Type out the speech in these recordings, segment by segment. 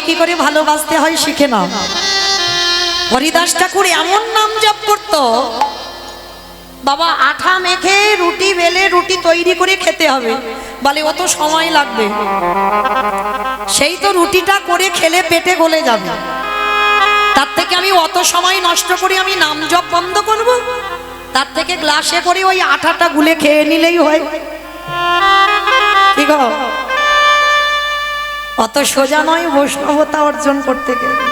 কি করে ভালোবাসতে হয় শিখে নাও। হরিদাস ঠাকুর এমন নাম জপ করত, বাবা আঠা মেখে রুটি বেলে রুটি তৈরি করে খেতে হবে, বলে অত সময় লাগবে, সেই তো রুটিটা করে খেলে পেটে গলে যাবে, তার থেকে আমি অত সময় নষ্ট করে আমি নাম জপ বন্ধ করব, তার থেকে গ্লাসে করে ওই আঠাটা গুলে খেয়ে নিলেই হয়। ঠিক আছে, অত সোজা নয় বৈষ্ণবতা অর্জন করতে গেলে,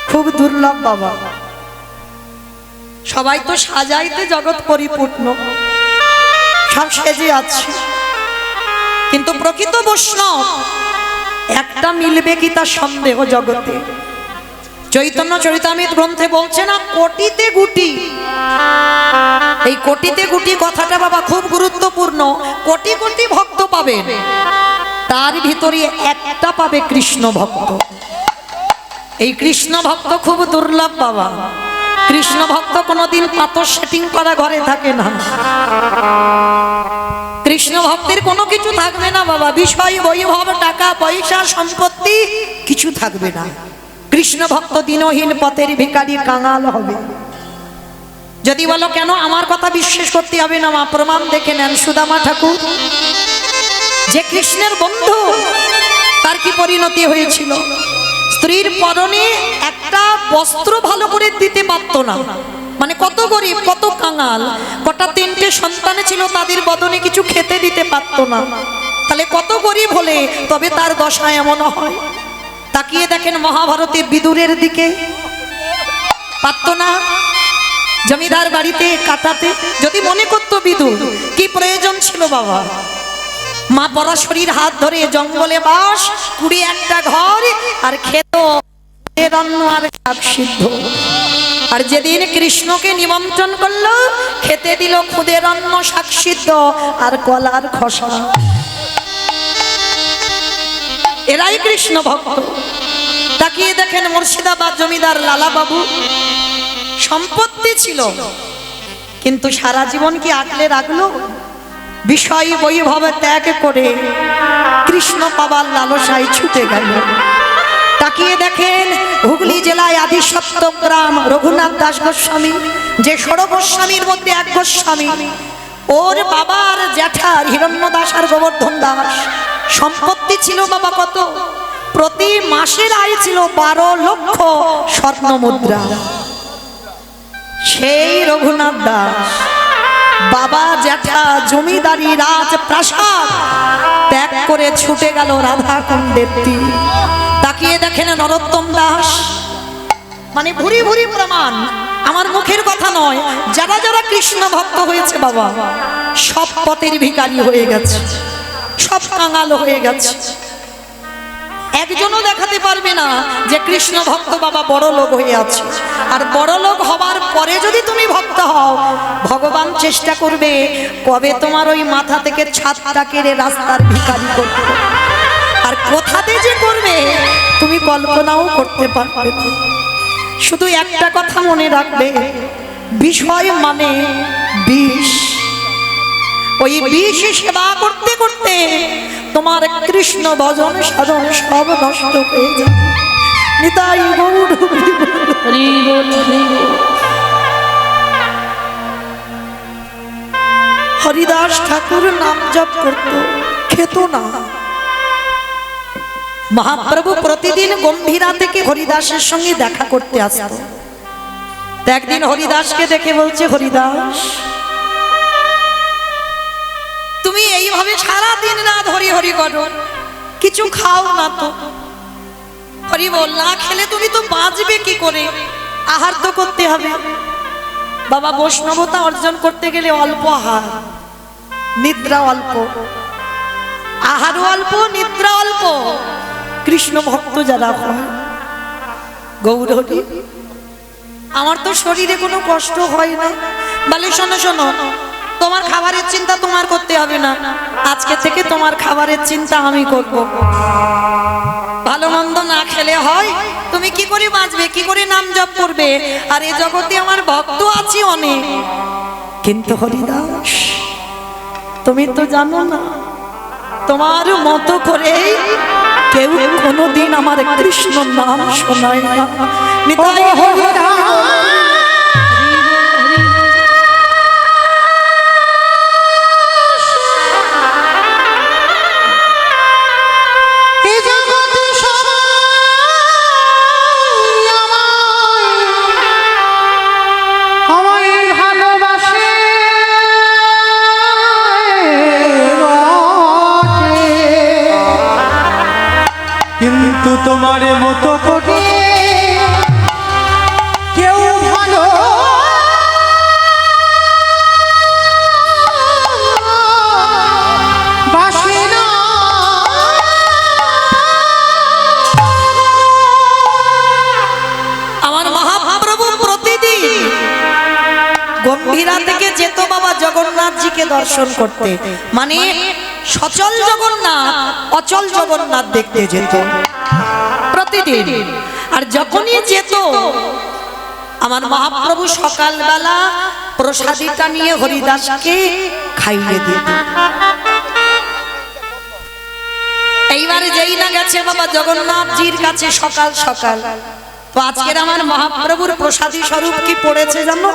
খুব দুর্লভ বাবা। সবাই তো সাজাইতে জগৎ পরিপূর্ণ, সব সেজে আছে, কিন্তু প্রকৃত বৈষ্ণব একটা মিলবে কি তার সন্দেহ জগতে। চৈতন্য চরিতামৃত গ্রন্থে বলছে না কোটিতে গুটি, এই কোটিতে গুটি কথাটা বাবা খুব গুরুত্বপূর্ণ। কোটি কোটি ভক্ত পাবেন, তার ভিতরে একটা পাবে কৃষ্ণ ভক্ত। এই কৃষ্ণ ভক্ত খুব দুর্লভ বাবা। কৃষ্ণ ভক্ত কোনোদিন পাথর সেটিং করা ঘরে থাকে না। কৃষ্ণ ভক্তের কোনো কিছু থাকবে না বাবা, বিষয় বৈভব টাকা পয়সা সম্পত্তি কিছু থাকবে না। কৃষ্ণ ভক্ত দিনহীন পথের ভিখারি কাঙাল হবে। যদি বলো কেন, আমার কথা বিশ্বাস করতে হবে না মা, প্রমাণ দেখে নেন। সুদামা ঠাকুর যে কৃষ্ণের বন্ধু, তার কি পরিণতি হয়েছিল? স্ত্রীর পরনে একটা বস্ত্র ভালো করে দিতে পারত না, মানে কত গরিব কত কাঙাল, কটা তিনটে সন্তানে ছিল, তাদের বদনে কিছু খেতে দিতে পারত না। তাহলে কত গরিব হলে তবে তার দশা এমন হয়? তাকিয়ে দেখেন মহাভারতে বিদুরের দিকে, পারত না জমিদার বাড়িতে কাটাতে। যদি মনে করতো বিদুর, কি প্রয়োজন ছিল বাবা? মা পরাশরীর হাত ধরে জঙ্গলে বাস, 21টা ঘর, আর খেত রান্ন আর শাক সিদ্ধ। আর যেদিন কৃষ্ণকে নিমন্ত্রণ করলো, খেতে দিল খুদে রান্ন শাক সিদ্ধ আর কলার খোসা। এরাই কৃষ্ণ ভক্ত। তাকিয়ে দেখেন মুর্শিদাবাদ জমিদার লালা বাবু, সম্পত্তি ছিল কিন্তু সারা জীবন কি আগলে রাখলো? বিষয় বৈভব ত্যাগ করে কৃষ্ণ পাবার লালসায় ছুটে গেল। তাকিয়ে দেখেন হুগলি জেলায় আদি সত্যগ্রাম রঘুনাথ দাস গোস্বামী, যে 16 গোস্বামীর মধ্যে এক গোস্বামী, ওর বাবার জ্যাঠার হিরণ্য দাস আর গোবর্ধন দাস সম্পত্তি ছিল বাবা কত? প্রতি মাসের আয় ছিল 12 লক্ষ স্বর্ণ মুদ্রা। সেই রঘুনাথ দাস বাবা জ্যাঠা জমিদারি রাজপ্রাসাদ ত্যাগ করে ছুটে গেল রাধাকুণ্ডের তীর। তাকিয়ে দেখেন নরোত্তম দাস, মানে ভুরি ভুরি প্রমাণ, আমার মুখের কথা নয়। যারা যারা কৃষ্ণ ভক্ত হয়েছে বাবা, সব পথের ভিখারি হয়ে গেছে, সব কাঙাল হয়ে গেছে। একজনও দেখাতে পারবে না যে কৃষ্ণ ভক্ত বাবা বড় লোক হয়ে আছে। আর বড় লোক হবার পরে যদি তুমি ভক্ত হও, ভগবান চেষ্টা করবে কবে তোমার ওই মাথা থেকে ছাদটা কেড়ে রাস্তার ভিখারি করবে, আর কোথাতে যে করবে তুমি কল্পনাও করতে পারবে না। শুধু একটা কথা মনে রাখবে, বিষয় মানে বিষ। ওই বিষ সেবা করতে করতে তোমার কৃষ্ণ ভজন সাধন সব নষ্ট হয়ে যাবে। নিতাই গৌর হরি বল। হরিদাস ঠাকুর নাম জপ করত, খেত না। মহাপ্রভু প্রতিদিন গম্ভীরা থেকে হরিদাসের সঙ্গে দেখা করতে আসত। একদিন হরিদাসকে দেখে বলছে, হরিদাস তুমি এইভাবে সারা দিন রাত হরি হরি করো, কিছু খাও না তো? হরি বল, না খেলে তুমি তো বাঁচবে কি করে? আহার তো করতে হবে। বাবা বৈষ্ণবতা অর্জন করতে গেলে অল্প আহার, নিদ্রা অল্প, আহার অল্প, নিদ্রা অল্প। কৃষ্ণ ভক্ত যারা হয়, গৌর হরি, আমার তো শরীরে কোনো কষ্ট হয় না। বলে শোনো শোনো, তোমার খাবারের চিন্তা তোমার করতে হবে না, আজকে থেকে তোমার খাবারের চিন্তা আমি করব। ভালো মন্দ না খেলে হয়? তুমি কি করে বাঁচবে, কি করে নাম জপ করবে? আর এই জগতে আমার ভক্ত আছে অনেক, কিন্তু হরিদাস তুমি তো জানো না, তোমার মতো করে কেউ কোনোদিন আমার কৃষ্ণ নাম শোনায় না। নিতাই হরিদাস কিন্তু তোমার মতো করে কেউ ভালো বাসে না। আমার মহাপ্রভু প্রতিদিন গম্ভীরা থেকে যেত বাবা জগন্নাথজিকে দর্শন করতে, মানে সচল জগন্নাথ অচল জগন্নাথ দেখতে যেত প্রতিদিন। আর যখনই যেত আমার মহাপ্রভু সকালবেলা প্রসাদিটা নিয়ে হরিদাসকে খাইয়ে দিত। এইবারে যেই না গেছে বাবা জগন্নাথজির কাছে সকাল সকাল, তো আজকের আমার মহাপ্রভুর প্রসাদী স্বরূপ কি পড়েছে জানো?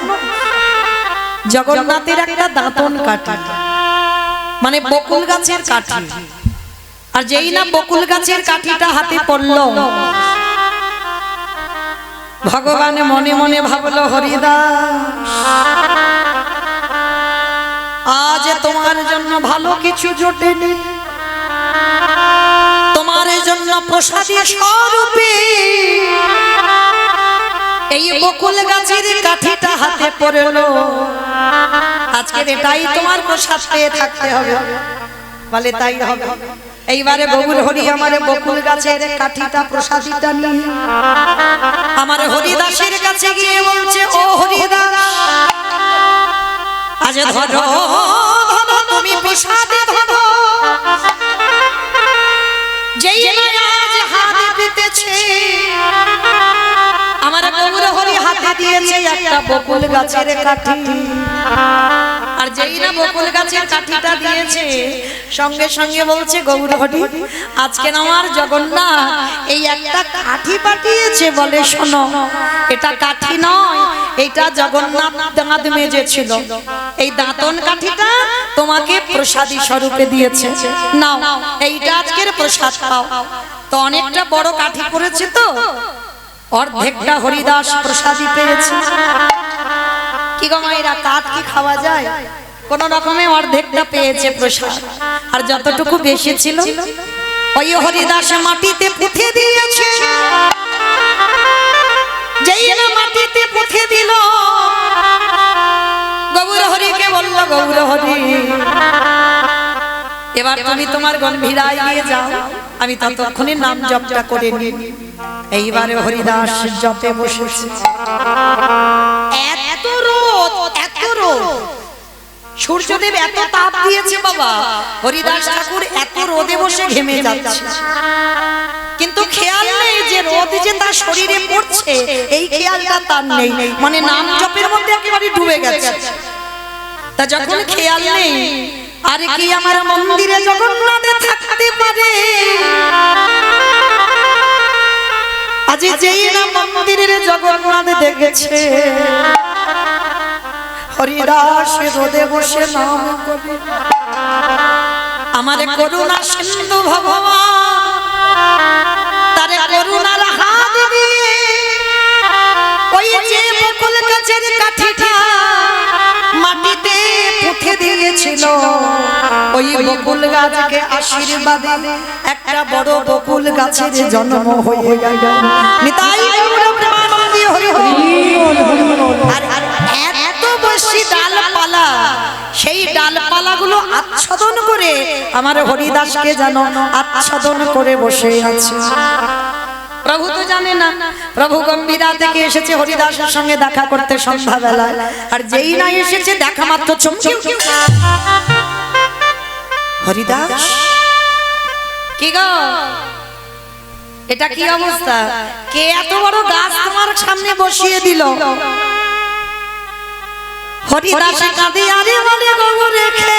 জগন্নাথের একটা দাঁতন কাঠি, মানে বকুল গাছের কাঠি। আর যেই না বকুল গাছের কাঠিটা হাতে পড়লো, ভগবান মনে মনে ভাবলো হরিদাস আজ তোমার জন্য ভালো কিছু জোটেনি, তোমার জন্য প্রসাদী স্বরূপে এই বকুল গাছের কাঠিটা হাতে পড়লো, আজকের এটাই তোমার প্রসাদ পেয়ে থাকতে হবে। বলে তাই হবে। এইবারে বকুল হরি আমার বকুল গাছের কাঠিটা প্রসাদীটা নিয়ে আমার হরিদাসের কাছে গিয়ে বলছে, ও হরিদাস আজ ধরো তুমি প্রসাদে ধরো, যেই আজ হাতে পেতেছে আমার গৌর হরি হাতে দিয়েছে একটা বকুল গাছের কাঠি। আর যেই না বকুল গাছের কাঠিটা দিয়েছে সঙ্গে সঙ্গে বলছে, গৌর হরি আজকে আমার জগন্নাথ এই একটা কাঠি পাঠিয়েছে, বলে শোনো এটা কাঠি নয়, এটা জগন্নাথ দাঁত মেজেছিল, এই দাঁতন কাঠিটা তোমাকে প্রসাদী স্বরূপে দিয়েছে, নাও এইটা আজকের প্রসাদ পাও। তো অনেকটা বড় কাঠি পড়েছে, তো অর্ধেকটা হরিদাস প্রসাদী পেয়েছে। কি গো মায়েরা, কাঠ কি খাওয়া যায়? কোন রকমে অর্ধেকটা পেয়েছে প্রসাদ, আর যতটুকু বেশি ছিল ওই হরিদাস মাটিতে পুঁতে দিয়েছে। যেই না মাটিতে পুঁতে দিল, গৌর হরিকে বলল, গৌর হরি এবার তুমি তোমার গম্ভীরায় নিয়ে যাও, আমি ততক্ষণে নাম জপটা করে নিই। এইবারে হরিদাস জপে বসেছে। এত রোদ, এত রোদ, সূর্যদেব এত তাপ দিয়েছে বাবা, হরিদাস ঠাকুর এত রোদে বসে ঘেমে যাচ্ছে, কিন্তু খেয়াল নেই যে রোদ যে তার শরীরে পড়ছে, এই খেয়ালটা তার নেই, মানে নাম জপের মধ্যে একেবারে ডুবে গেছে। তা যখন খেয়াল নেই, আর কি আমার মন্দিরে জগন্নাথে থাকতে পারে? আজ যেই না মন্দিরের জগন্নাথ দেখেছে, হরিদাস রোদে বসে নাম করে, আমার করুণা সিন্ধু ভগবান তার করুণার হাত দিয়ে ওই যে বকুল গাছের কাঠিটা মাটিতে পুঁতে দিয়েছিল, ওই বকুল গাছকে আশীর্বাদে একটা বড় বকুল গাছের জন্ম হয়ে গেল। নিতাই গৌর প্রেমানন্দে হরি হরি। আর এত বেশি ডালপালা, সেই ডালপালাগুলো আচ্ছাদন করে আমার হরিদাসকে যেন আচ্ছাদন করে বসে আছে। প্রভু তো জানে না, প্রভু গম্ভীরা থেকে এসেছে হরিদাসের সঙ্গে দেখা করতে সন্ধ্যাবেলা, আর যেই না এসেছে দেখা মাত্র চমকে হরিদাস, কি গো এটা কি অবস্থা? কে এত বড় গাছ তোমার সামনে বসিয়ে দিল? হরিদাস কাঁদে আরে বলে গো রেখে,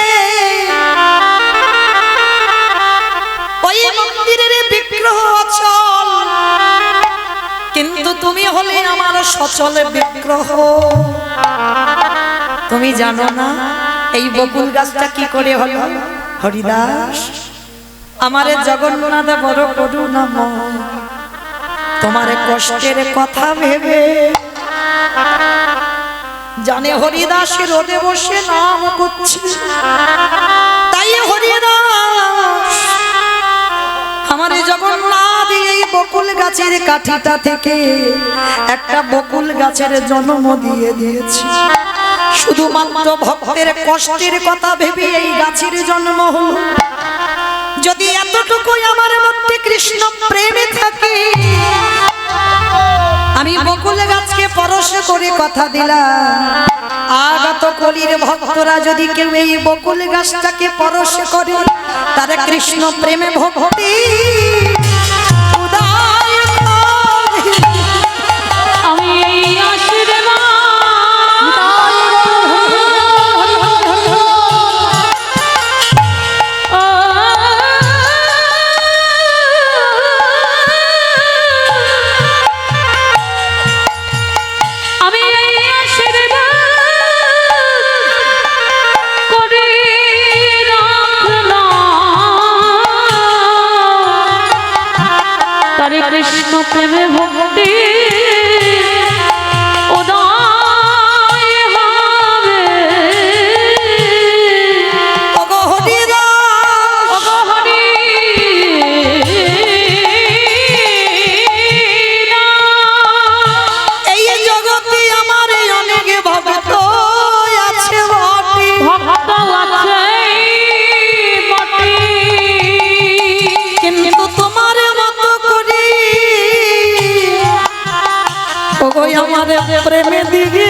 ও ওই মন্দিরের বিগ্রহ অচল, কিন্তু তুমি হলে আমার সচল বিগ্রহ। তুমি জানো না এই বকুল গাছটা কি করে হলো? হরিদাস, আমারে জগন্নাথ বড় করুণাময়, তোমার কষ্টের কথা ভেবে জানে হরিদাস রোদে বসে নাম করছে, তাই হরিদাস আমার জগন্নাথ এই বকুল গাছের কাঠিটা থেকে একটা বকুল গাছের জন্ম দিয়ে দিয়েছে। শুধুমাত্র ভক্তের কষ্টের কথা ভেবে এই গাছের জন্ম হলো। যদি এতটুকুই আমার মধ্যে কৃষ্ণ প্রেমে থাকে, আমি বকুল গাছকে পরশ করে কথা দিলাম, আগত কলির ভক্তরা যদি কেউ এই বকুল গাছটাকে পরশ করে, তারা কৃষ্ণ প্রেমে ভক্তি উদয় হবে। আমি এই আশীর্বাদ কৃষ্ণ প্রেমে ভক্তি উদয় হবে। ওগো হরিদাস, ওগো হরি এই জগতে আমার অনেক ভক্ত আছে বটে, ভক্ত আছে বটে, কিন্তু তোমার মতো করে ওগো আমার প্রেমে দিকে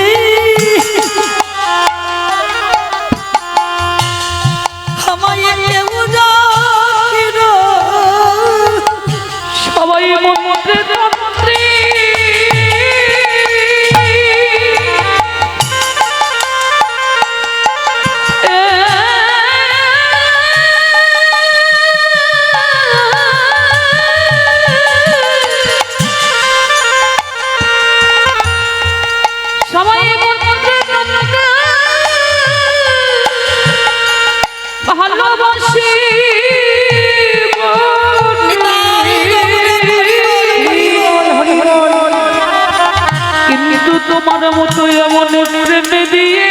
আমায় কেউ ডাকে না। সবাই মন্ত্রে তন্ত্রে সবাই মন্ত্রে তন্ত্রে ভালোবাসি কিন্তু তোমার মতো এমন প্রেমে দিয়ে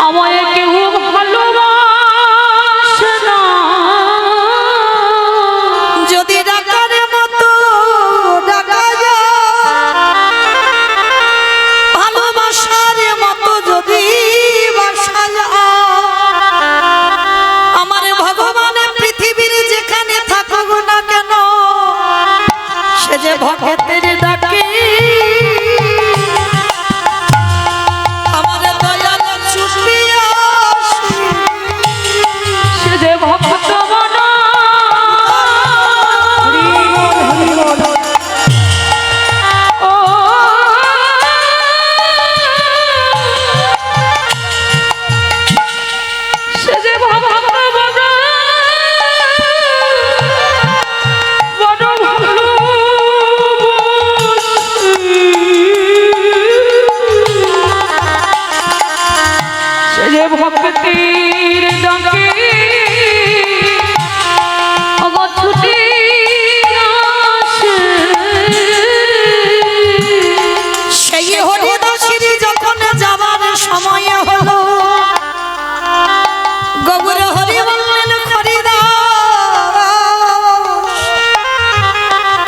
আমায় কেউ ভালোবাসে না। যদি ডাকার মতো ডাকা যায়, ভালোবাসার মতো যদি বাসা যায়, আমার ভগবান পৃথিবীর যেখানে থাকুক না কেন, সে যে ভক্তের ডাকে আমার দয়াল ছুটে আসে। সে যে ভক্ত মনা ও সে যে ভক্ত মনা বড় সে যে ভক্তির ডাকে ওগো ছুটি আসে। সেই হরিদাসের যখন যাবার সময় হলো, গৌর হরি বললেন হরিদাস,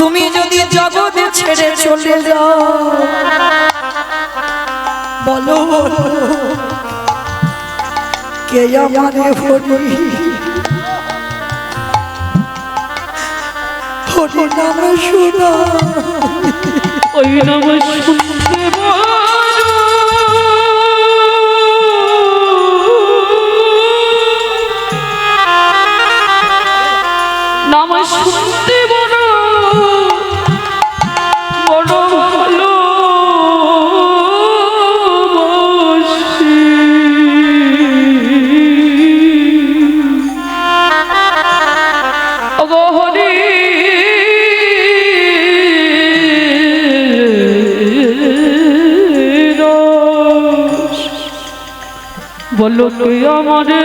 তুমি যদি জগৎ ছেড়ে চলে যাও, বলো কে আমারে হরি হরি নাম শোনা। ওই নাম শুনতে বড় নাম শুনতে বড় বড় ভালো বসি। বলো তুই আমারে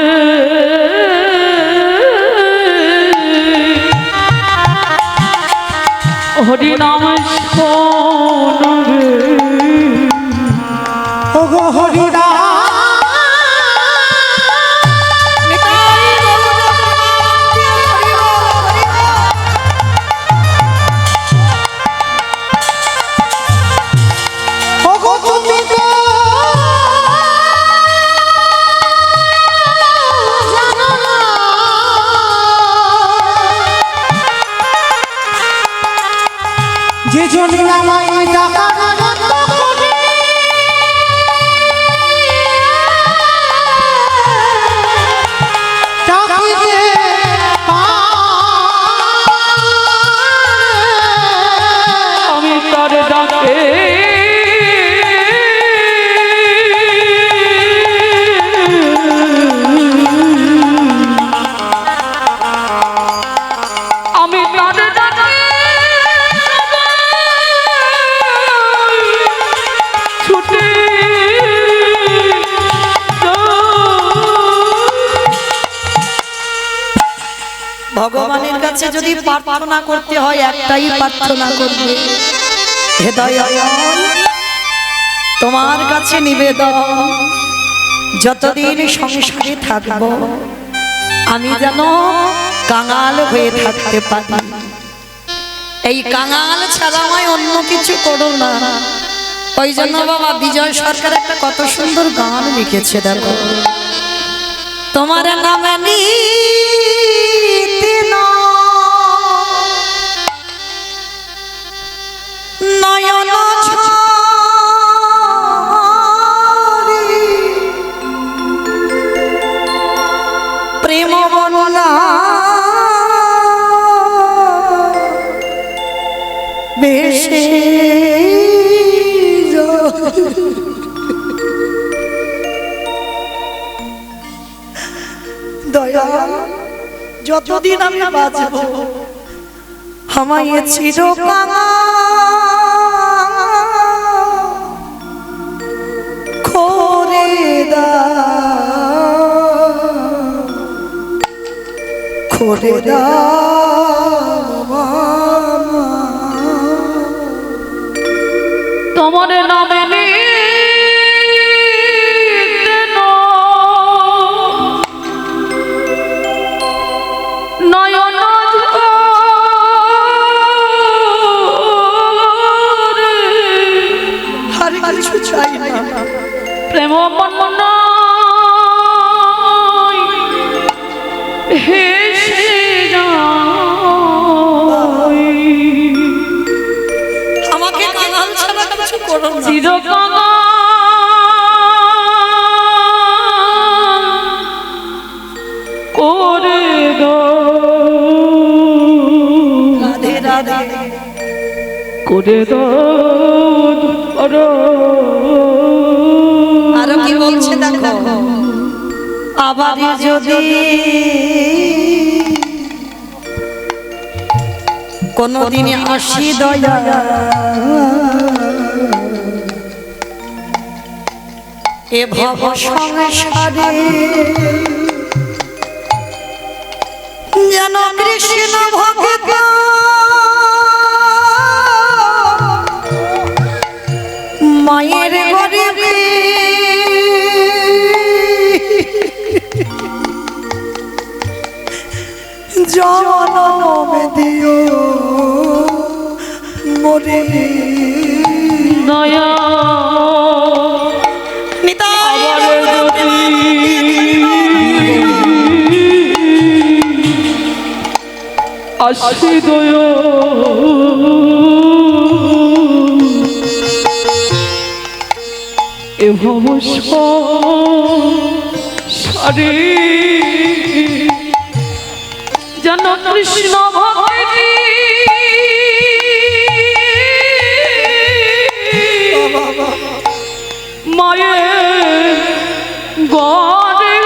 হরি নাম শোন রে ওগো হরিরা ওগো তুমি তো জানো না যে জন্য আমায় টাকা আমি তার ডাকে আমি তার ডাকে ছুটে ভগবানের কাছে যদি প্রার্থনা করতে হয় একটাই প্রার্থনা করবে, হে দয়াল তোমার কাছে নিবেদন, যতদিন সংসারে থাকব আমি যেন কাঙাল হয়ে থাকতে পারি। এই কাঙাল ছাড়া আমায় অন্য কিছু করো না। ওই জন্য বাবা বিজয় সরকার একটা কত সুন্দর গান লিখেছে, দেখো তোমার নামে নিতে নয়ন ঝরে প্রেম বলা বেশে দয়া, যতদিন আমি বাঁচব আমায় চিরকাল করে দাও তোমার নামে নয়ন আর কিছু চাই না, প্রেম মন হেসে যায় আমাকে কাঙাল ছাড়া কিছু করো না। চিরকাল করে রাধে রাধে করে আরো কি বলছে দেখো, আবার যদি কোনদিন আসি দয়া এ ভব সংসারে যেন কৃষ্ণ ভক্ত মায়ের গরিবে জনম দিও মোরে নয়া আসি দয় এ ভব সারে যেন কৃষ্ণ ভক্তি মায়ের গড়ে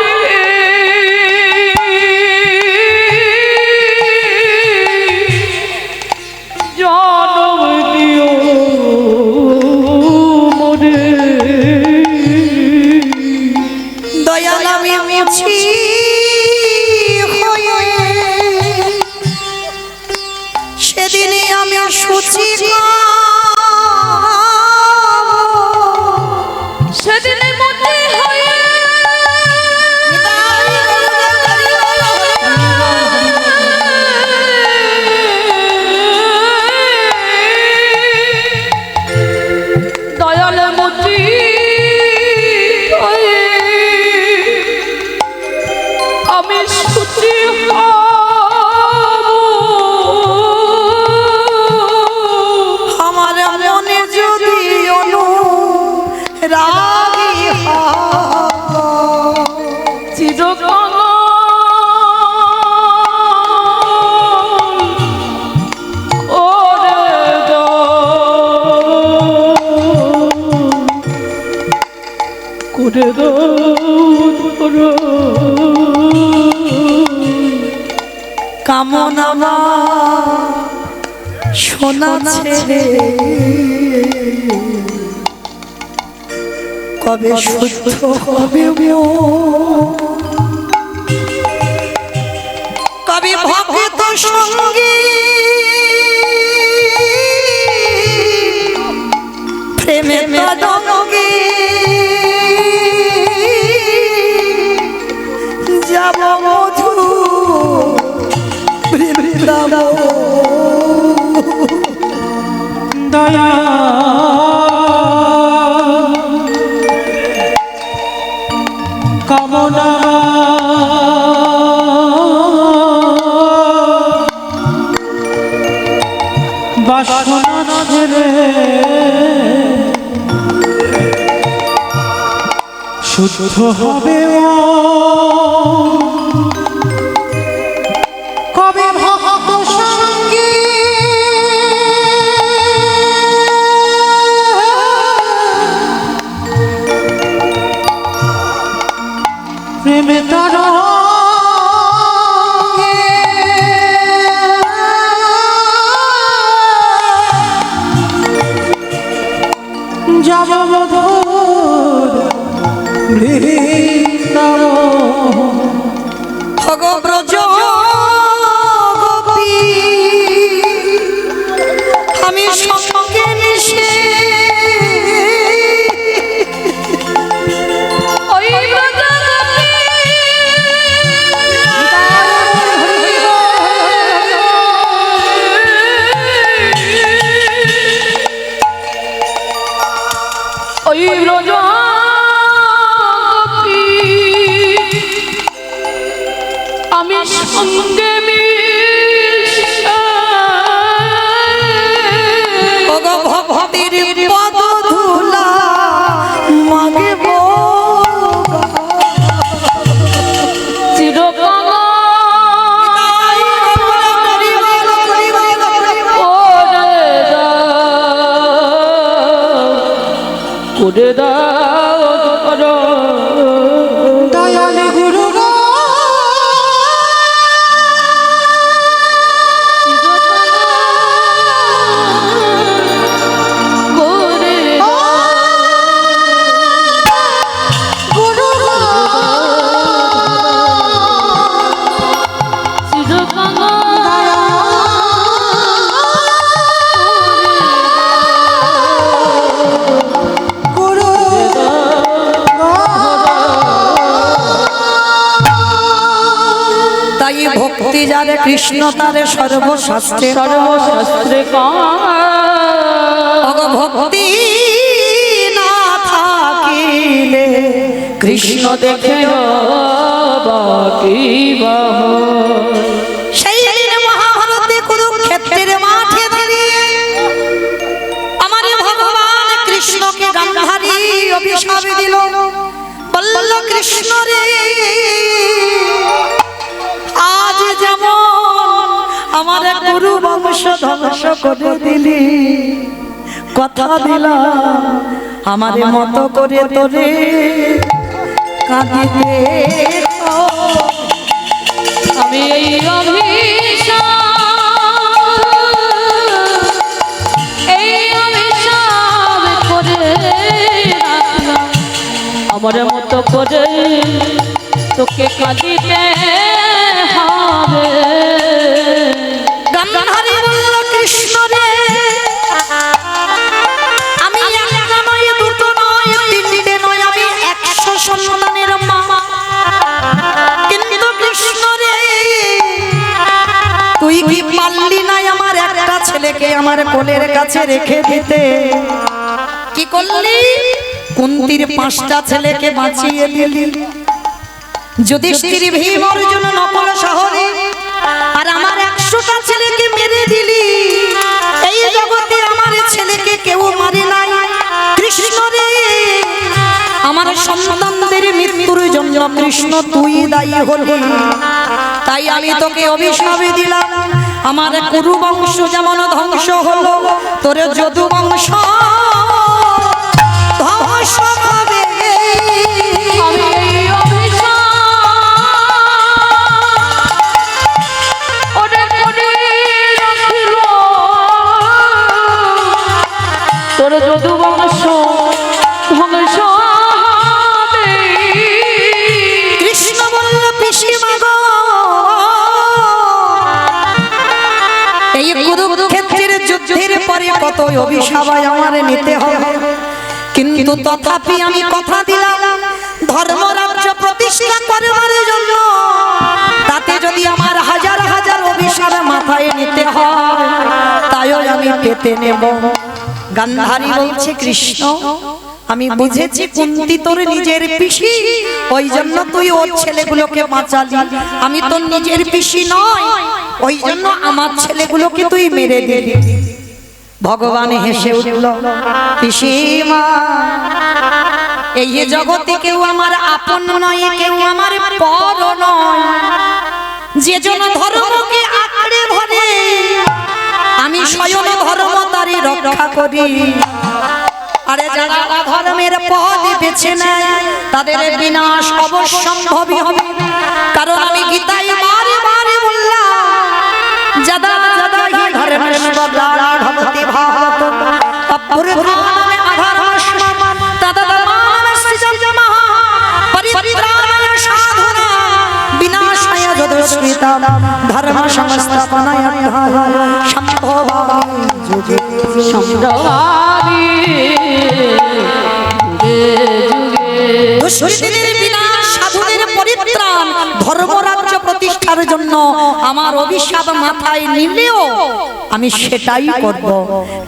জনম দিও মোরে দয়াল সেদিনই আমি সূচি সেদিনের মধ্যে হয়ে দয়াল মতি হয়ে আমি সূচি আমার মনে যদি রাগি চিরকাল ওরে করে কামনা সোনা ছেড়ে কবে শুদ্ধ হবে কবে ভক্ত সঙ্গী প্রেমে তদঙ্গে যাব মধু দয়া কামনা বাসনা ছেড়ে শুদ্ধ হবে কবে ভক্ত সঙ্গী প্রেমে তার যাব মধুর ভগব্রজ গোপী আমি সঙ্গে মিশে ওই আমি সঙ্গে ভক্তির পদ ধুলা মাগব চিরকাল করে দাও দয়াল গুরু করে গুরু চিরকাল গুরু তাই ভক্তি যারে কৃষ্ণ তারে সর্বশাস্ত্রে সর্বশাস্ত্রে ভক্তি না থাকিলে কৃষ্ণ দেখে বাকি সেই দিন মহাভারতে কুরুক্ষেত্রের মাঠে দাঁড়িয়ে আমার ভগবান কৃষ্ণকে গান্ধারী অভিশাপ দিল বলল কৃষ্ণ রে আজ যেমন আমার গুরু বংশ ধ্বংস করে দিলি কথা দিলাম আমার মতো করে তোরে কাঁদিতে আমি এই অভিশাপ করে রাখলাম আমার মতো করে তোকে কাঁদিতে হবে। গান্ধারী বলল কৃষ্ণ রে, আমি একটা নয়, দুটো নয়, তিনটে নয়, আমি 100 সন্তানের মা। কিন্তু কৃষ্ণ রে, তুই কি পারলি না আমার একটা ছেলেকে আমার কোলের কাছে রেখে দিতে? কি করলি? কুন্তির 5টা ছেলেকে বাঁচিয়ে দিলি। যুধিষ্ঠির, ভীম, অর্জুন, নকুল, সহদেব আর আমার 100টা ছেলেকে মেরে দিলি। এই জগতে আমার ছেলেকে কেউ মারে নাই। কৃষ্ণ রে, আমার সন্তানদের মৃত্যুর জন্য কৃষ্ণ তুই দায়ী হলি। তাই আমি তোকে অভিশাপ দিলাম, আমার কুরু বংশ যেমন ধ্বংস হলো, তোর যদু বংশ ধ্বংস হবে। আমি এই অভিশাপ ওরে করে রাখিল, তোর যদু বংশ ধ্বংস হবে। কৃষ্ণ বলল, পিসিমা গো, এই কুরুক্ষেত্রের যুদ্ধের পরে কত অভিশাপ আমার নিতে হবে, কিন্তু তথাপি আমি কথা দিলাম ধর্মরাজ্য প্রতিষ্ঠা করবার জন্য, তাতে যদি আমার হাজার হাজার অভিশাপ মাথায় নিতে হয়, তাইও আমি পেতে নেব। গান্ধারী বলছে, কৃষ্ণ আমি বুঝেছি কুন্তি তোর নিজের পিসি, ওই জন্য তুই ওর ছেলেগুলোকে বাঁচালি। আমি তোর নিজের পিসি নয়, ওই জন্য আমার ছেলেগুলোকে তুই মেরে দিলি। ভগবান হেসে উঠল, পিসিমা এই জগতে কেউ আমার আপন নয়, কেউ আমার পর নয়। যে জন ধর্মকে আঁকড়ে ধরে, আমি স্বয়ং ধর্ম তারই রক্ষা করি। আরে যারা ধর্মের পথ বেছে নেয়, তাদের বিনাশ অবশ্যম্ভাবী হবে। কারণ আমি গীতায় বারে বারে বললাম, যদা যদা হি ধর্মস্ব গ্লানির্ভবতি ভারতম অভ্যুত্থানে অধর্মস্য তদাত্মানস্য জমঃ পরিত্রাণায় সাধুনাং বিনাশায় যদুষ্কৃতম ধর্ম সংস্থাপনায় সম্ভবামি যুগে সম্ভবামি যুগে যুগে। দুষ্কৃতীদের বিনাশ, সাধুদের পরিত্রাণ, ধর্মরাজ্য প্রতিষ্ঠার জন্য আমার অভিশাপ মাথায় নিলেও আমি সেটাই করব।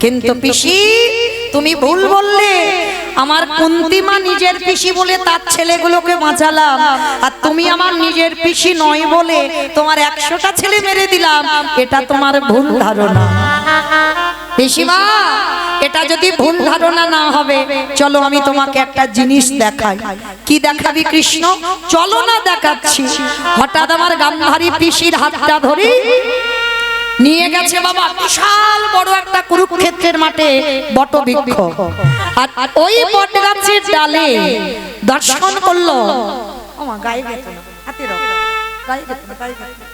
কিন্তু পিসি তুমি ভুল বললে, আমার কুন্তিমা নিজের পিসি বলে তার ছেলেগুলোকে বাঁচালাম, আর তুমি আমার নিজের পিসি নয় বলে তোমার 100টা ছেলে মেরে দিলাম। এটা তোমার ভুল ধারণা। পিসিমা, এটা যদি ভুল ধারণা না হবে, চলো আমি তোমাকে একটা জিনিস দেখাই। কি দেখাবি কৃষ্ণ? চলো না দেখাচ্ছি। হঠাৎ আমার গান্ধারী পিসির হাতটা ধরে নিয়ে গেছে বাবা বিশাল বড় একটা কুরুক্ষেত্রের মাঠে বটবৃক্ষ, আর ওই বট গাছের ডালে দর্শন করলো। ওমা গায়ে গেছে না, হাতে রাখো, গায়ে গেছে না, গায়ে গেছে না।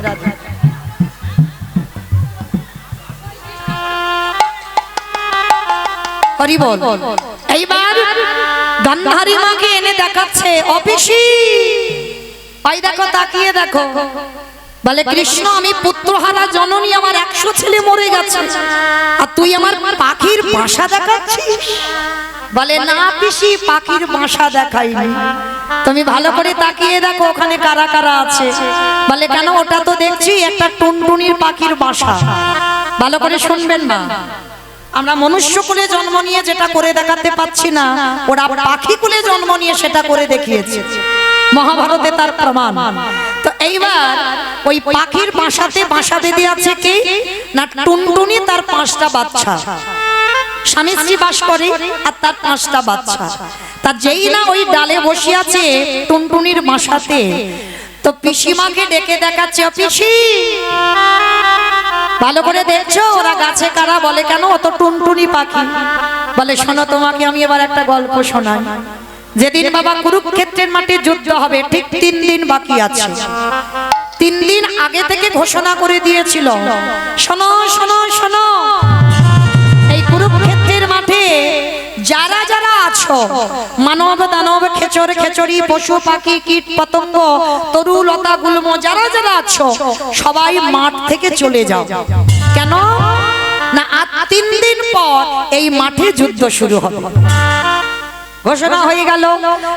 রাধা হরি বল। এইবার গান্ধারী মাকে এনে দেখাচ্ছে, অপিসি ওই দেখো, তাকিয়ে দেখো। বলে, কৃষ্ণ আমি পুত্রহারা জননী, আমার 100 ছেলে মরে গেছে, আর তুই আমার পাখির বাসা দেখাচ্ছিস? বলে, না পিসি, পাখির বাসা দেখাইনি, তুমি ভালো করে তাকিয়ে দেখো ওখানে কারা কারা আছে। বলে, কেন? ওটা তো দেখছি একটা টুনটুনির পাখির বাসা। ভালো করে শুনবেন না, আমরা মনুষ্য কুলে জন্ম নিয়ে যেটা করে দেখাতে পাচ্ছি না, ওরা পাখি কুলে জন্ম নিয়ে সেটা করে দেখিয়েছে। মহাভারতে তার প্রমাণ। তো এইবার ওই পাখির বাসাতে বাসা বেঁধে আছে কে না? টুনটুনি, তার 5টা বাচ্চা। স্বামী স্ত্রী বাস করে, আর তার 5টা বাচ্চা। তা যেই না ওই ডালে বসে আছে টুনটুনির বাসাতে, তো পিসিমাকে ডেকে দেখাচ্ছে, পিসি ভালো করে দেখছো ওরা গাছে কারা? বলে, কেন? অত টুনটুনি পাখি। বলে, শোনো তোমাকে আমি এবার একটা গল্প শোনাই। যেদিন বাবা কুরুক্ষেত্রের মাঠে যুদ্ধ হবে, ঠিক 3 দিন বাকি আছে। 3 দিন আগে থেকে ঘোষণা করে দিয়েছিল, শোনো শোনো শোনো, এই কুরুক্ষেত্রের মাঠে যারা যারা আছো মানব দানব খেচর খেচরি পশু পাখি কীট পতঙ্গ তরু লতা গুল্ম যারা যারা আছো সবাই মাঠ থেকে চলে যাও। কেন না আর 3 দিন পর এই মাঠে যুদ্ধ শুরু হবে। ঘোষণা হয়ে গেল।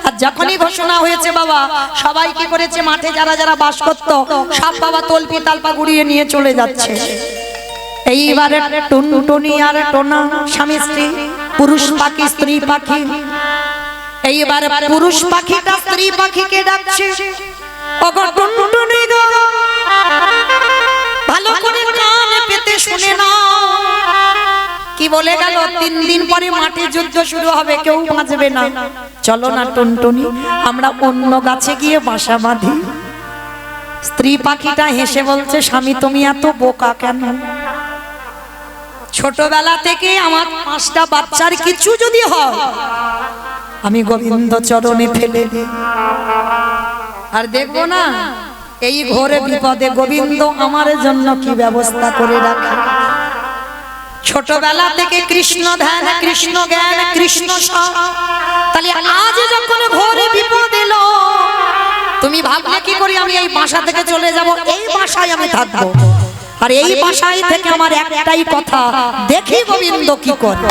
আর যখনই ঘোষণা হয়েছে বাবা, সবাই কি করেছে, মাঠে যারা যারা বাস করত সব বাবা তলপি তালপা গুড়িয়ে নিয়ে চলে যাচ্ছে। এইবারে টুনটুনি আর টোনা স্বামী স্ত্রী, পুরুষ পাখি স্ত্রী পাখি। এইবারে পুরুষ পাখিটা স্ত্রী পাখিকে ডাকছে, ওগো টুনটুনি গো, ভালো করে কানে পেতে শুনে নাও। কি বলে গেল, 3 দিন পরে মাঠে যুদ্ধ শুরু হবে, কেউ বাঁচবে না। চলো না টুনটুনি, আমরা অন্য গাছে গিয়ে বাসা বাঁধি। স্ত্রী পাখিটা হেসে বলছে, স্বামী তুমি এত বোকা কেন? ছোটবেলা থেকে আমার 5টা বাচ্চার কিছু যদি হয় আমি গোবিন্দ চরণে ফেলে দিই। আর দেখবো না এই ঘোরে বিপদে গোবিন্দ আমার জন্য কি ব্যবস্থা করে রাখে। ছোটবেলা থেকে কৃষ্ণ ধ্যান, কৃষ্ণ জ্ঞান, কৃষ্ণ সব। তাহলে আজ যখন ঘোরে বিপদ এলো, তুমি ভাবলে কি করি আমি এই বাসা থেকে চলে যাব? এই বাসায় আমি থাকবো, আর এই বাসায় থেকে আমার একটাই কথা, দেখি গোবিন্দ কি করে।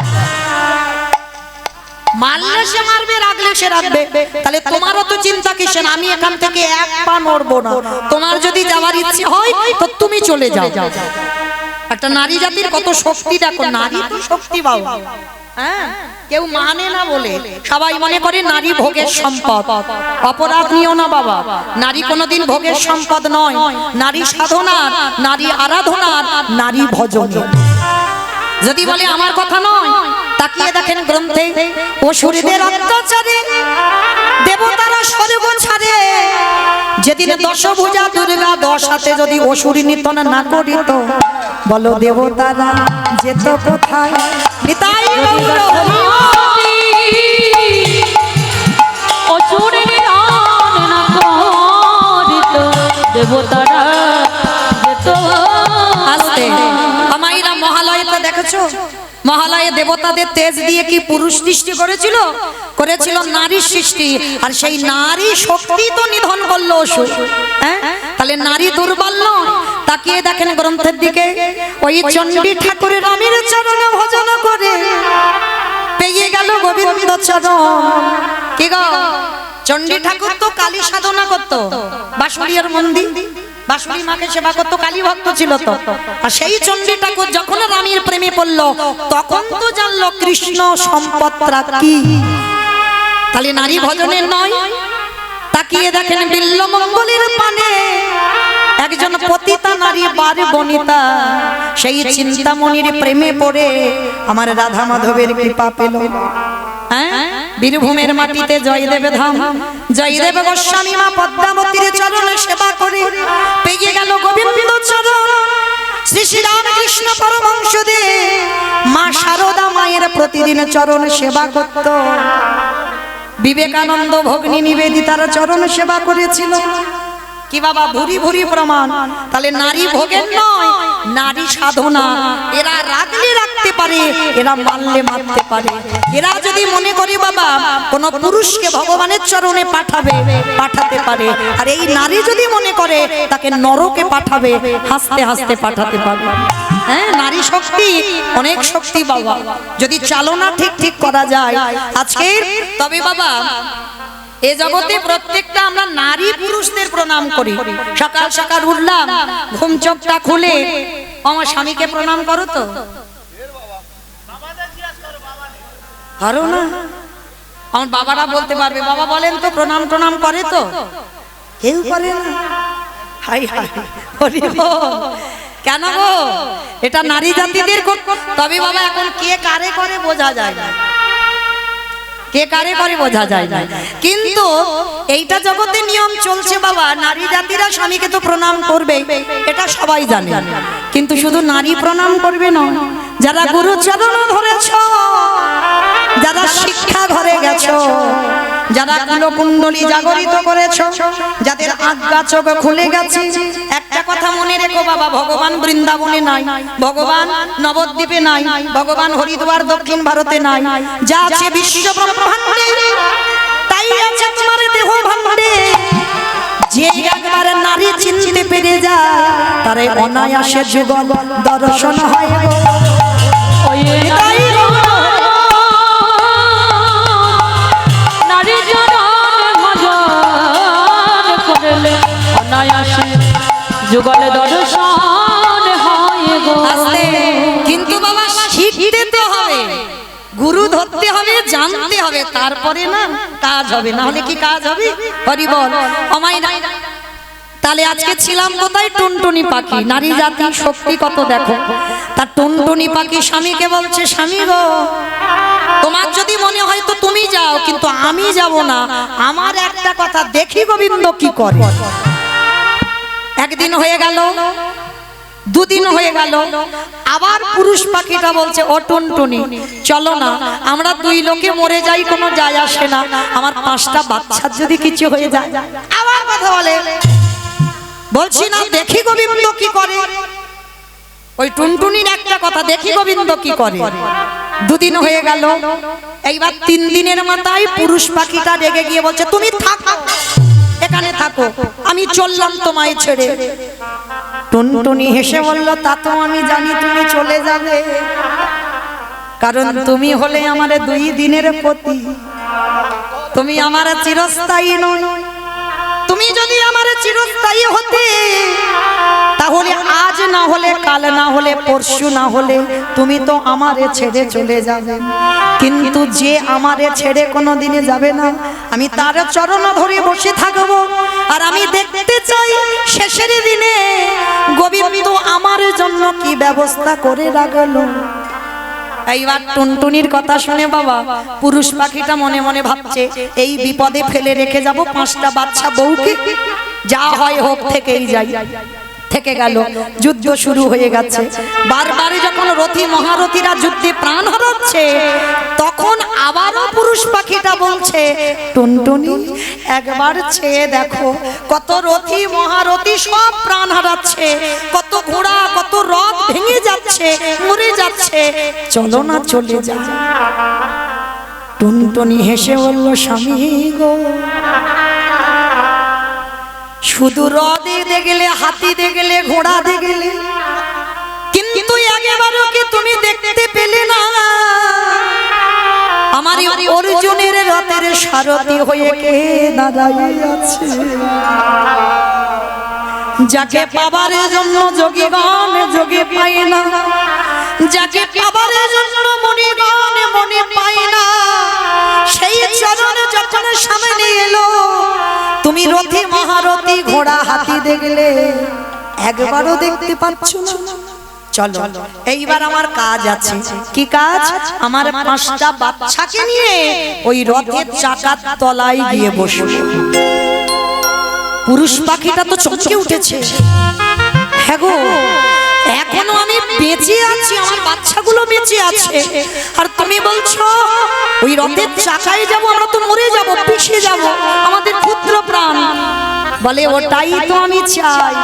মারলে সে মারবে, রাখলে সে রাখবে। তাহলে তোমারও তো চিন্তা কিসের? আমি এখান থেকে এক পা নড়বো না। তোমার যদি যাওয়ার ইচ্ছে হয় তো তুমি চলে যাও। একটা নারী জাতির কত শক্তি দেখো, নারী তো শক্তি বাবা। হ্যাঁ, কেউ মানে না বলে সবাই মনে করে নারী ভোগের সম্পদ। অপরাধ নিও না বাবা, নারী কোনোদিন ভোগের সম্পদ নয়। নারী সাধনার, নারী আরাধনার, নারী ভজনের। যদি বলে আমার কথা নয়, তাকিয়ে দেখেন গ্রন্থে, অসুরদের অত্যাচারে দেবতারা স্বর্গ ছাড়ে। যেদিন দশভুজা দুর্গা 10 হাতে যদি অসুরী নিতন না করিত, বলো দেবতারা যেত কোথায়? নিতাই গৌর হরি। অসুরের নিধন না করিত, দেবতারা যেত। আস্তে আমাইরা মহালয়টা দেখেছো? মহালয়ে দেবতাদের তেজ দিয়ে কি পুরুষ সৃষ্টি করেছিল? করেছিল নারীর সৃষ্টি। আর সেই নারী শক্তি তো নিধন করলো অসুর। হ্যাঁ, তাহলে নারী দুর্বল নয়। তাকিয়ে দেখেন গ্রন্থের দিকে, ওই চণ্ডী ঠাকুরের রামের চরণ ভজন করে পেয়ে গেল গোবিন্দ চরণ। কি গো, চণ্ডী ঠাকুর তো কালী সাধনা করতো, বাঁশুড়িয়ার মন্দির বাঁশুড়ি মাকে সেবা করতো, কালী ভক্ত ছিল তো। আর সেই চণ্ডী ঠাকুর যখন রামের প্রেমে পড়লো, তখন তো জানলো কৃষ্ণ সম্পদটা কি। তাহলে নারী ভজনের নয়। তাকিয়ে দেখেন বিল্লমঙ্গলের পানে একজন পতিতা নারী বার বনিতা, সেই চিন্তামণির প্রেমে পড়ে আমার রাধা মাধবের কৃপা পেল। হ্যাঁ, বীরভূমের মাটিতে জয়দেব ধাম, জয়দেব গোস্বামী মা পদ্মাবতীর চরণে সেবা করে পেয়ে গেল গোবিন্দ চরণ। শ্রী শ্রী রামকৃষ্ণ পরমহংসদেব মা শারদা মায়ের প্রতিদিন চরণ সেবা করত। বিবেকানন্দ ভগ্নী নিবেদিতার চরণ সেবা করেছিল। কি বাবা, ভুরি ভুরি প্রমাণ। তাহলে নারী ভোগের নয়, নারী সাধনা। এরা রাখলে রাখতে পারে, এরা মারলে মারতে পারে। এরা যদি মনে করি বাবা কোন পুরুষকে ভগবানের চরণে পাঠাবে, পাঠাতে পারে। আর এই নারী যদি মনে করে তাকে নরকে পাঠাবে, হাসতে হাসতে পাঠাতে পারে। হ্যাঁ, নারী শক্তি অনেক শক্তি বাবা, যদি চালনা ঠিক ঠিক করা যায় আজকে। তবে বাবা এ জগতে প্রত্যেকটা আমরা নারী পুরুষদের প্রণাম করি। সকাল সকাল উঠলাম, ঘুম চোখটা খুলে আমার স্বামীকে প্রণাম করো তো? করো না? আমার বাবারা বলতে পারবে, বাবা বলেন তো প্রণাম প্রণাম করে তো? কেউ করে না। হাই হাই, কেন গো? এটা নারী জাতিদের। তবে বাবা এখন কে কারে করে বোঝা যায় না, কে কারে করে বোঝা যায় না। কিন্তু এইটা জগতে নিয়ম চলছে বাবা, নারী জাতিরা স্বামীকে তো প্রণাম করবে, এটা সবাই জানে। কিন্তু শুধু নারী প্রণাম করবে না, যারা গুরু চরণ ধরেছ, যারা শিক্ষা ঘরে গেছো, যারা কুলকুণ্ডলী জাগরিত করেছো, যাদের আজ্ঞা চোখ খুলে গেছে, একটা কথা মনে রেখো বাবা, ভগবান বৃন্দাবনে নাই, ভগবান নবদ্বীপে নাই, ভগবান হরিদ্বার দক্ষিণ ভারতে নাই, যা আছে বিশ্ব ব্রহ্মাণ্ডে তাই আছে তোমার দেহ ভাণ্ডে। যে একবার নারী চিনতে পেরে যায় তারে অনায়াসে যুগল দর্শন হয় গো। ওই নারী জনন ভজন করলে অনায়াসে যুগলে দর্শন হয় গো। আস্তে, কিন্তু বাবা শিখতে তো হবে, গুরু ধরতে হবে, জানতে হবে, তারপরে না কাজ হবে, না হলে কি কাজ হবে? হরি বল আমায় না। তাহলে আজকে ছিলাম কোথায়? টুনটুনি পাখি, নারী জাতি শক্তি কত দেখো। তার টুনটুনি পাখি স্বামীকে বলছে, স্বামী গো তোমার যদি মনে হয় তো তুমি যাও, কিন্তু আমি যাব না, আমার একটা কথা দেখি গোবিন্দ কি করে। একদিন হয়ে গেল, দুদিন হয়ে গেল, আবার পুরুষ পাখিটা বলছে, ও টুনটুনি চলো না, আমরা দুই লোকে মরে যাই, কোনো যায় আসে না, আমার 5টা বাচ্চার যদি কিছু হয়ে যায়। আবার কথা বলে, বলছি না দেখি গোবিন্দ কি করে। ওই টুনটুনির একটা কথা, দেখি গোবিন্দ কি করে। দুদিন হয়ে গেল, এইবার 3 দিনের মাথায় পুরুষ পাখিটা রেগে গিয়ে বলছে, তুমি থাকো এখানে থাকো, আমি চললাম তোমায় ছেড়ে। টুনটুনি হেসে বলল, তা তো আমি জানি তুমি চলে যাবে, কারণ তুমি হলে আমার 2 দিনের পতি, তুমি আমার চিরস্থায়ী নয়। তুমি যদি আমার চিরস্থায়ী হতে, তাহলে আজ না হলে কাল, না হলে পরশু, না হলে তুমি তো আমারে ছেড়ে চলে যাবে। কিন্তু যে আমারে ছেড়ে কোনো দিনে যাবে না, আমি তার চরণ ধরে বসে থাকবো, আর আমি দেখতে চাই শেষের দিনে গোবিন্দ আমার জন্য কি ব্যবস্থা করে রাখলো। এইবার টুনটুনির কথা শুনে বাবা পুরুষ পাখিটা মনে মনে ভাবছে, এই বিপদে ফেলে রেখে যাব 5টা বাচ্চা বউকে, যা হয় হোক থেকেই যাই। থেকে গেল, যুদ্ধ শুরু হয়ে গেছে। বারবার যখন রথী মহারথীরা যুদ্ধে প্রাণ হারাচ্ছে, তখন আবারও পুরুষ পাখিটা বলছে, টুনটুনি একবার চেয়ে দেখো, কত রথী মহারথী সব প্রাণ হারাচ্ছে, কত ঘোড়া কত রথ ভেঙে যাচ্ছে, মরে যাচ্ছে, চলো না চলে যা। টুনটুনি হেসে বলল, স্বামী গো, শুধু রথ দেখলে, হাতি দেখলে, ঘোড়া দেখলে, কিন্তু একেবারও কি তুমি দেখতে পেলে না আমার অর্জুনের রথের সারথি হয়ে কে দাঁড়িয়ে আছে? যাকে পাবার জন্য যোগীগণ যোগে পায় না, যাকে পাবার জন্য মণিগণ মনে পায় না, সেই চরণ যখন সামনে এলো, তুমি রথী মহারথী ঘোড়া হাতি দেখলে, একবারও দেখতে পাচ্ছ না। চলো এইবার আমার কাজ আছে। কি কাজ? আমার 5টা বাচ্চাকে নিয়ে ওই রথের চাকার তলায় গিয়ে বসবো। পুরুষ পাখিটা তো চমকে উঠেছে, হ্যাঁ গো এখনো আমি বেঁচে আছি, আমার বাচ্চাগুলো বেঁচে আছে, আর তুমি বলছো ওই রথের চাকায় যাব, আমরা তো মরে যাব, পিষে যাব, আমাদের পুত্র প্রাণ। বলে ওটাই তো আমি চাই।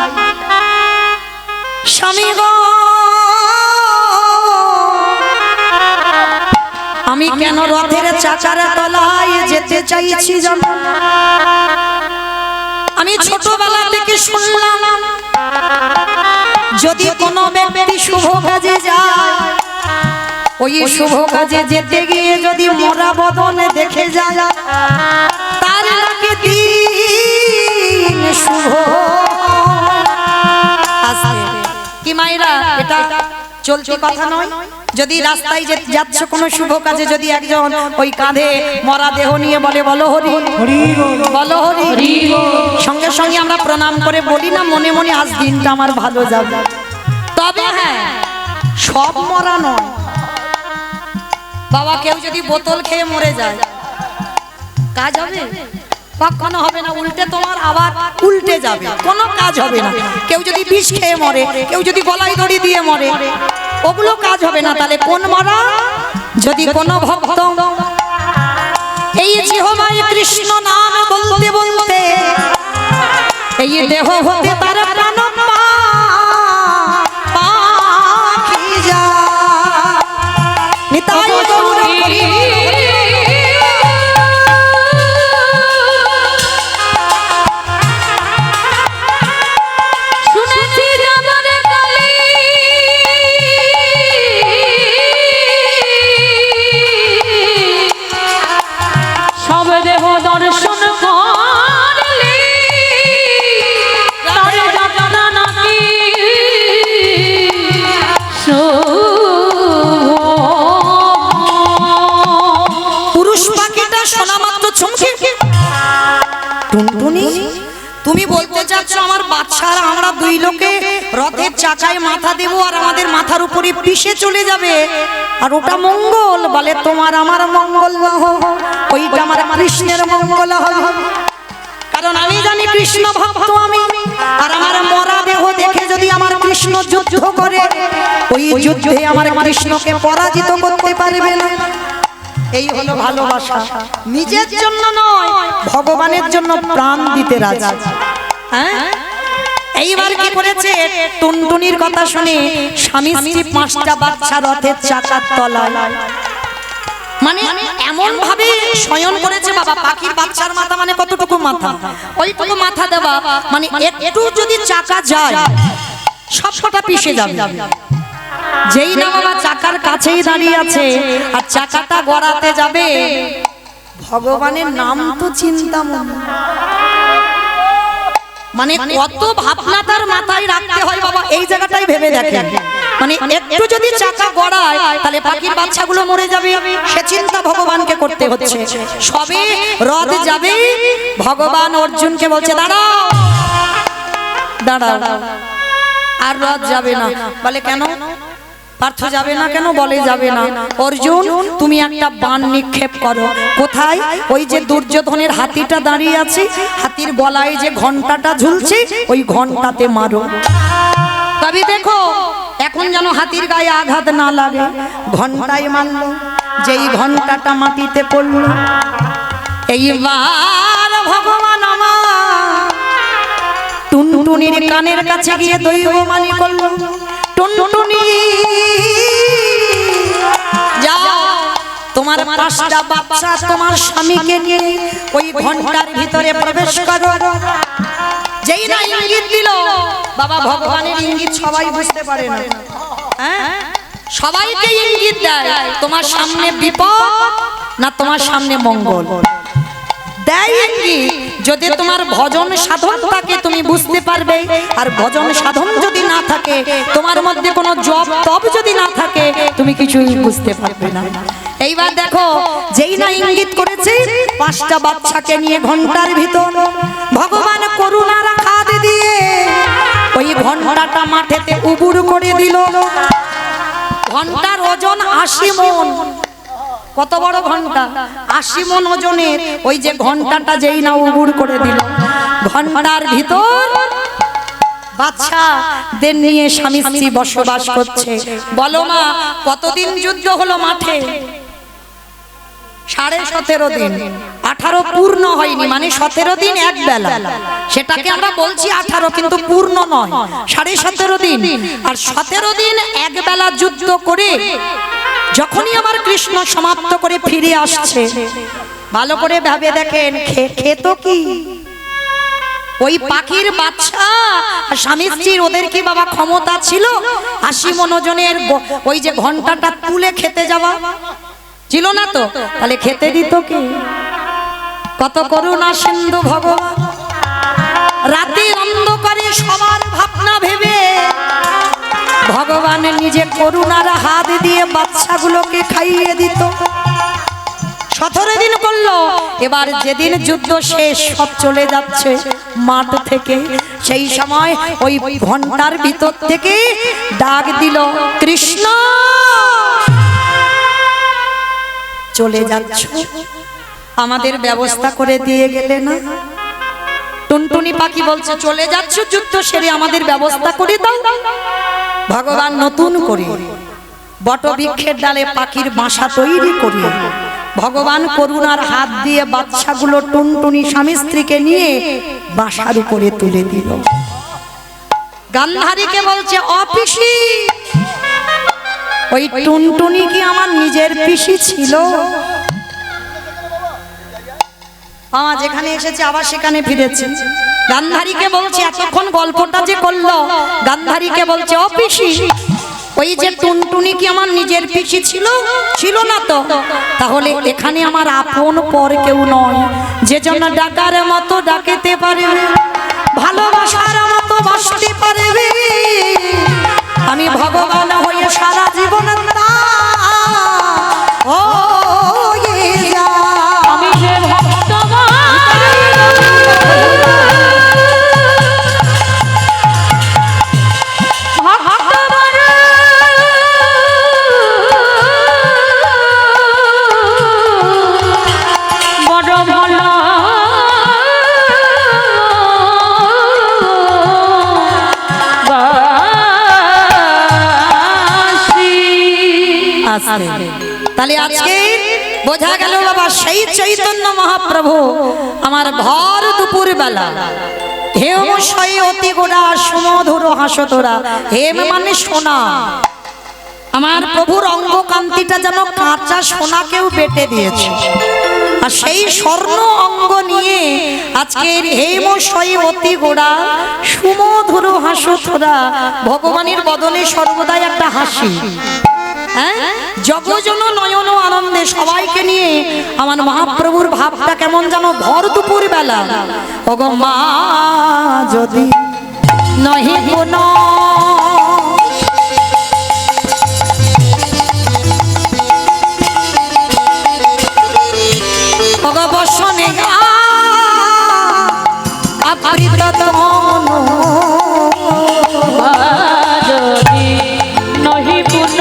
স্বামী গো আমি কেন রথের চাকার তলায় যেতে চাইছি জানো? আমি ছোটবেলা থেকে শুনলাম, যদি কোনো ব্যক্তি শুভ কাজে যায়, ওই শুভ কাজে যেতে গিয়ে যদি মরা বদনে দেখে যায়, তার নাকি দিন শুভ। কি মায়েরা, এটা চলতি কথা নয়। যদি রাস্তায় যাচ্ছ কোনো শুভ কাজে, যদি একজন ওই কাঁধে মরা দেহ নিয়ে বলে বলো হরি বলো হরি, সঙ্গে সঙ্গে আমরা প্রণাম করে বলি না মনে মনে, আজ দিনটা আমার ভালো যাবে। তবে হ্যাঁ, সব মরা নয় বাবা। কেউ যদি বোতল খেয়ে মরে যায়, কাজ হবে? কখনো হবে না, উল্টে তোমার আবার উল্টে যাবে, কোনো কাজ হবে না। কেউ যদি বিষ খেয়ে মরে, কেউ যদি গলায় দড়ি দিয়ে মরে, ওগুলো কাজ হবে না। তাহলে কোন মরা? যদি কোনো ভক্ত এই জিহ্বায় কৃষ্ণ নাম বলতে বলতে এই দেহ হতে তার প্রাণ পাখি যায়। নিতাই গৌর হরি। শুনেছি যাবার কালে সব দেহ দর্শন করলে তার যাত্রা নাকি পুরুষ পাখিটা শোনা মাত্র চমকে টুনটুনি তুমি বলতে চাচ্ছ আমার বাচ্চারা আমরা দুই লোকে রথের চাকায় মাথা দেব আর আমাদের মাথার উপরে পিষে চলে যাবে আর ওটা মঙ্গল বলে তোমার আমার মঙ্গল না হোক ওইটা আমার কৃষ্ণের মঙ্গল হবে কারণ আমি জানি কৃষ্ণ ভক্ত আমি আর আমার মরা দেহ দেখে যদি আমার কৃষ্ণ যুদ্ধ করে ওই যুদ্ধে আমার কৃষ্ণকে পরাজিত করতে পারবে না। এই হলো ভালোবাসা নিজের জন্য নয় ভগবানের জন্য প্রাণ দিতে রাজি। হ্যাঁ এইবার কি করেছে টুনটুনির কথা শুনে স্বামী স্ত্রী 5টা বাচ্চা রথের চাকার তলায় মানে এমন ভাবে শয়ন করেছে বাবা পাখির বাচ্চার মাথা মানে কতটুকু মাথা ওইটুকু মাথা দেওয়া মানে একটু যদি চাকা যায় সবকটা পিষে যাবে। যেই না বাবা চাকার কাছেই দাঁড়িয়ে আছে আর চাকাটা গড়াতে যাবে ভগবানের নাম তো চিন্তা মানে কত ভাবনা তার মাথায় রাখতে হয় বাবা এই জায়গাটাই ভেবে দেখেন মানে একটু যদি চাকা গড়ায় তাহলে পাখির বাচ্চাগুলো মরে যাবে সে চিন্তা ভগবানকে করতে হচ্ছে। সবে রথ যাবে ভগবান অর্জুনকে বলছে দাঁড়াও দাঁড়াও আর রথ যাবে না বলে কেন পার্থ যাবে না কেন বলে যাবে না অর্জুন তুমি একটা বাণ নিক্ষেপ করো কোথায় ওই যে দুর্যোধনের হাতিটা দাঁড়িয়ে আছে হাতির গলায় যে ঘন্টাটা ঝুলছে ওই ঘন্টাতে মারো তবে দেখো এখন যেন হাতির গায়ে আঘাত না লাগে ঘন্টায় মারলো যেই ঘন্টাটা মাটিতে পড়লো এইবার ভগবান আমার টুনটুনির কানের কাছে গিয়ে দৈববাণী করলো টুনটুনি যাও তোমার 5টা বাচ্চা তোমার স্বামীকে নিয়ে ওই ঘন্টার ভিতরে প্রবেশ করো। যেই না ইঙ্গিত দিল বাবা ভগবানের ইঙ্গিত সবাই বুঝতে পারে না হ্যাঁ সবাইকে ইঙ্গিত দেয় তোমার সামনে বিপদ না তোমার সামনে মঙ্গল দেয় ইঙ্গিত যদি তোমার ভজন সাধন থাকে তুমি বুঝতে পারবে আর ভজন সাধন যদি না থাকে তোমার মধ্যে কোনো জপ তপ যদি না থাকে তুমি কিছুই বুঝতে পারবে না। এইবার দেখো যেই না ইঙ্গিত করেছে 5টা বাচ্চাকে নিয়ে ঘন্টার ভিতর ভগবান করুণার হাত দিয়ে ওই ঘন্টাটা মাঠেতে উবুড় করে দিল। ঘন্টার ওজন 80 মণ কত বড় ঘন্টা 80 মণ ওজনের ওই যে ঘন্টাটা যেই না উবুড় করে দিল ঘন্টার ভিতর বাচ্চাদের নিয়ে স্বামী স্ত্রী বসবাস করছে। বলো মা কতদিন যুদ্ধ হলো মাঠে 17.5 দিন 18 পূর্ণ হয়নি মানে 17 দিন এক বেলা সেটাকে আমরা বলছি 18 কিন্তু পূর্ণ নয় 17.5 দিন আর 17 দিন এক বেলা যুদ্ধ করে যখনই আমার কৃষ্ণ সমাপ্ত করে ফিরে আসছে ভালো করে ভেবে দেখেন খেত কি ওই পাখির বাচ্চা স্বামী স্ত্রীর ওদের কি বাবা ক্ষমতা ছিল 80 মণ ওজনের ওই যে ঘন্টাটা তুলে খেতে যাওয়া ছিল না তো তাহলে খেতে দিত কি কত করুণা সিন্ধু ভগবান রাতে অন্ধকারে সবার ভাবনা ভেবে ভগবান নিজে করুণার হাত দিয়ে বাচ্চাগুলোকে খাইয়ে দিত। 17 দিন করলো এবার যেদিন যুদ্ধ শেষ সব চলে যাচ্ছে মাঠ থেকে সেই সময় ওই ঘন্টার ভিতর থেকে ডাক দিল কৃষ্ণ চলে যাচ্ছ আমাদের ব্যবস্থা করে দিয়ে গেলে না। টুনটুনি পাখি বলছে চলে যাচ্ছ যুদ্ধ সেরে আমাদের ব্যবস্থা করে দাও। ভগবান নতুন করে বটবৃক্ষের ডালে পাখির বাসা তৈরি করে ভগবান করুণার হাত দিয়ে বাচ্চাগুলো টুনটুনি স্বামী স্ত্রীকে নিয়ে বাসার উপরে তুলে দিল। গান্ধারীকে বলছে, অপিসি, ওই টুনটুনি কি আমার নিজের পিসি ছিল? আমার যেখানে এসেছে আবার সেখানে ফিরেছে। গান্ধারীকে বলছে, এতক্ষণ গল্পটা যে করলো, গান্ধারীকে বলছে, অপিসি, ওই যে টুনটুনি কি আমার নিজের পিসি ছিল? ছিল না তো। তাহলে এখানে আমার আপন পর কেউ নয়, যে জন্য ডাকার মতো ডাকেতে পারবে, ভালোবাসার মতো বাসতে পারবে। আমি ভগবান হয়ে সারা জীবন ও আমি যে তাহলে আজকে বোঝা গেল বাবা, সেই চৈতন্য মহাপ্রভু আমার ভর দুপুর বেলা হেম সই অতি গোড়া সুমধুর হাসো তোরা। হেম মানে সোনা, আমার প্রভুর অঙ্গ কান্তিটা যেন কাঁচা সোনাকেও বেটে দিয়েছে। আর সেই স্বর্ণ অঙ্গ নিয়ে আজকের হেম সই অতি গোড়া সুমধুর হাসো তোরা, ভগবানের বদনে সর্বদাই একটা হাসি। জগজন নয়ন আনন্দে সবাইকে নিয়ে আমার মহাপ্রভুর ভাবটা কেমন যেন ভর দুপুর বেলা। ওগো মা যদি নহি কোন ওগো বসনে আপৃত যদি নহি পুন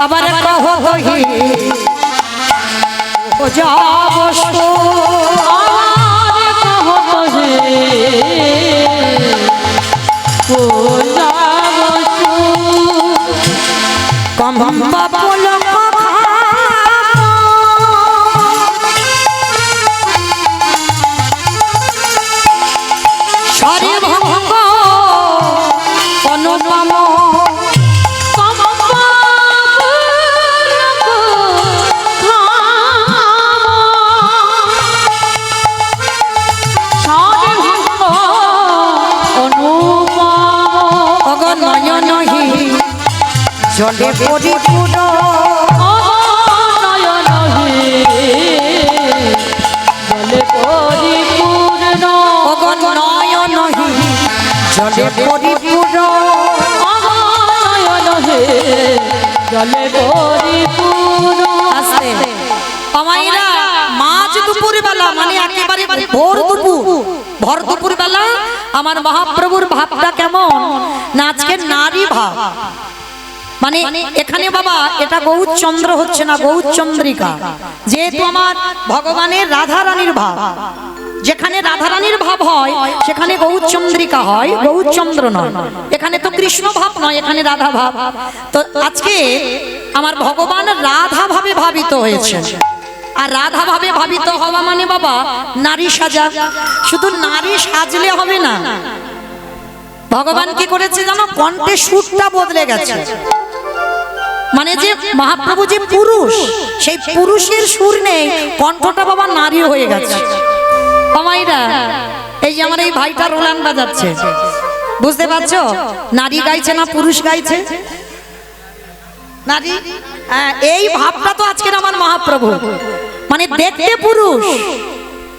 আবার কহ কহি জলে পরিপূর্ণ নয়ন জলে পরিপূর্ণ নয়ন জলে পরিপূর্ণ জলে পরিপূর্ণ। আসতে আমাইরা মাঝ দুপুর বেলা মানে একেবারে ভোর দুপুর, ভর দুপুর বেলা আমার মহাপ্রভুর ভাবটা কেমন না, আজকে নারী ভাব। মানে এখানে বাবা এটা গৌরচন্দ্র হচ্ছে না, গৌরচন্দ্রিকা। যেহেতু আমার ভগবানের রাধারানীর ভাব, যেখানে রাধারানীর ভাব হয় সেখানে গৌরচন্দ্রিকা হয়, গৌরচন্দ্র নয়। এখানে তো কৃষ্ণ ভাব নয়, এখানে রাধা ভাব। তো আজকে আমার ভগবান রাধা ভাবে ভাবিত হয়েছে। আর রাধা ভাবে ভাবিত হওয়া মানে বাবা নারী সাজা। শুধু নারী সাজলে হবে না, ভগবান কি করেছে জানো, কণ্ঠে সুরটা বদলে গেছে। মানে যে মহাপ্রভু যে পুরুষ, সেই পুরুষের সুর নেই, কণ্ঠটা বাবা নারী হয়ে গেছে। আমাইরা এই যে আমার এই ভাইটা রোলান বাজাচ্ছে, বুঝতে পারছো নারী গাইছে না পুরুষ গাইছে? নারী। এই ভাবটা তো আজকের আমার মহাপ্রভু, মানে দেখতে পুরুষ,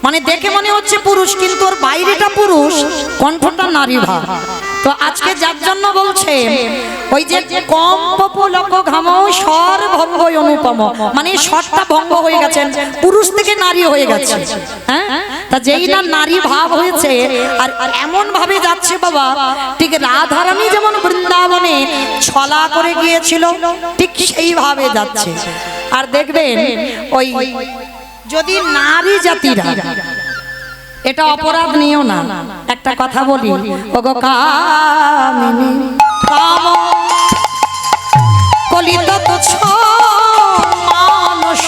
মানে দেখে মনে হচ্ছে পুরুষ কিন্তু ওর বাইরেটা পুরুষ, কণ্ঠটা নারী ভাব। তো আজকে যার জন্য বলছে ওই যে কম পপলক ঘাম স্বর ভঙ্গ অনুপম, মানে স্বরটা ভঙ্গ হয়ে গেছেন, পুরুষ থেকে নারী হয়ে গেছে। হ্যাঁ, তা যেই না নারী ভাব হয়েছে আর এমন ভাবে যাচ্ছে বাবা, ঠিক রাধারানী যেমন বৃন্দাবনে ছলা করে গিয়েছিল ঠিক সেইভাবে যাচ্ছে। আর দেখবেন ওই যদি নারী জাতিরা এটা অপরাধ নিও না। একটা কথা বলি, ওগো কামিনী কাম কলিত তুচ্ছ মানস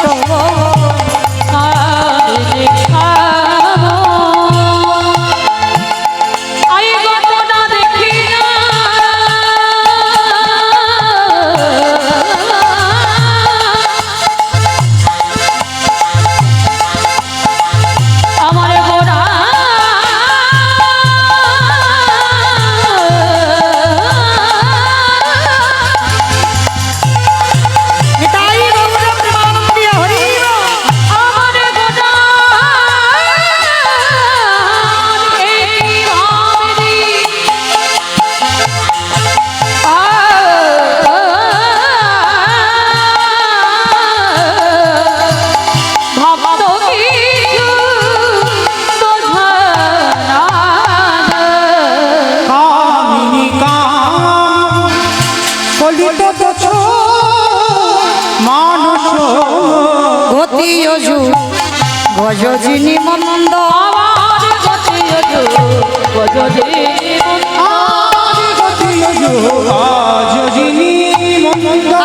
গজজিনী মন্দ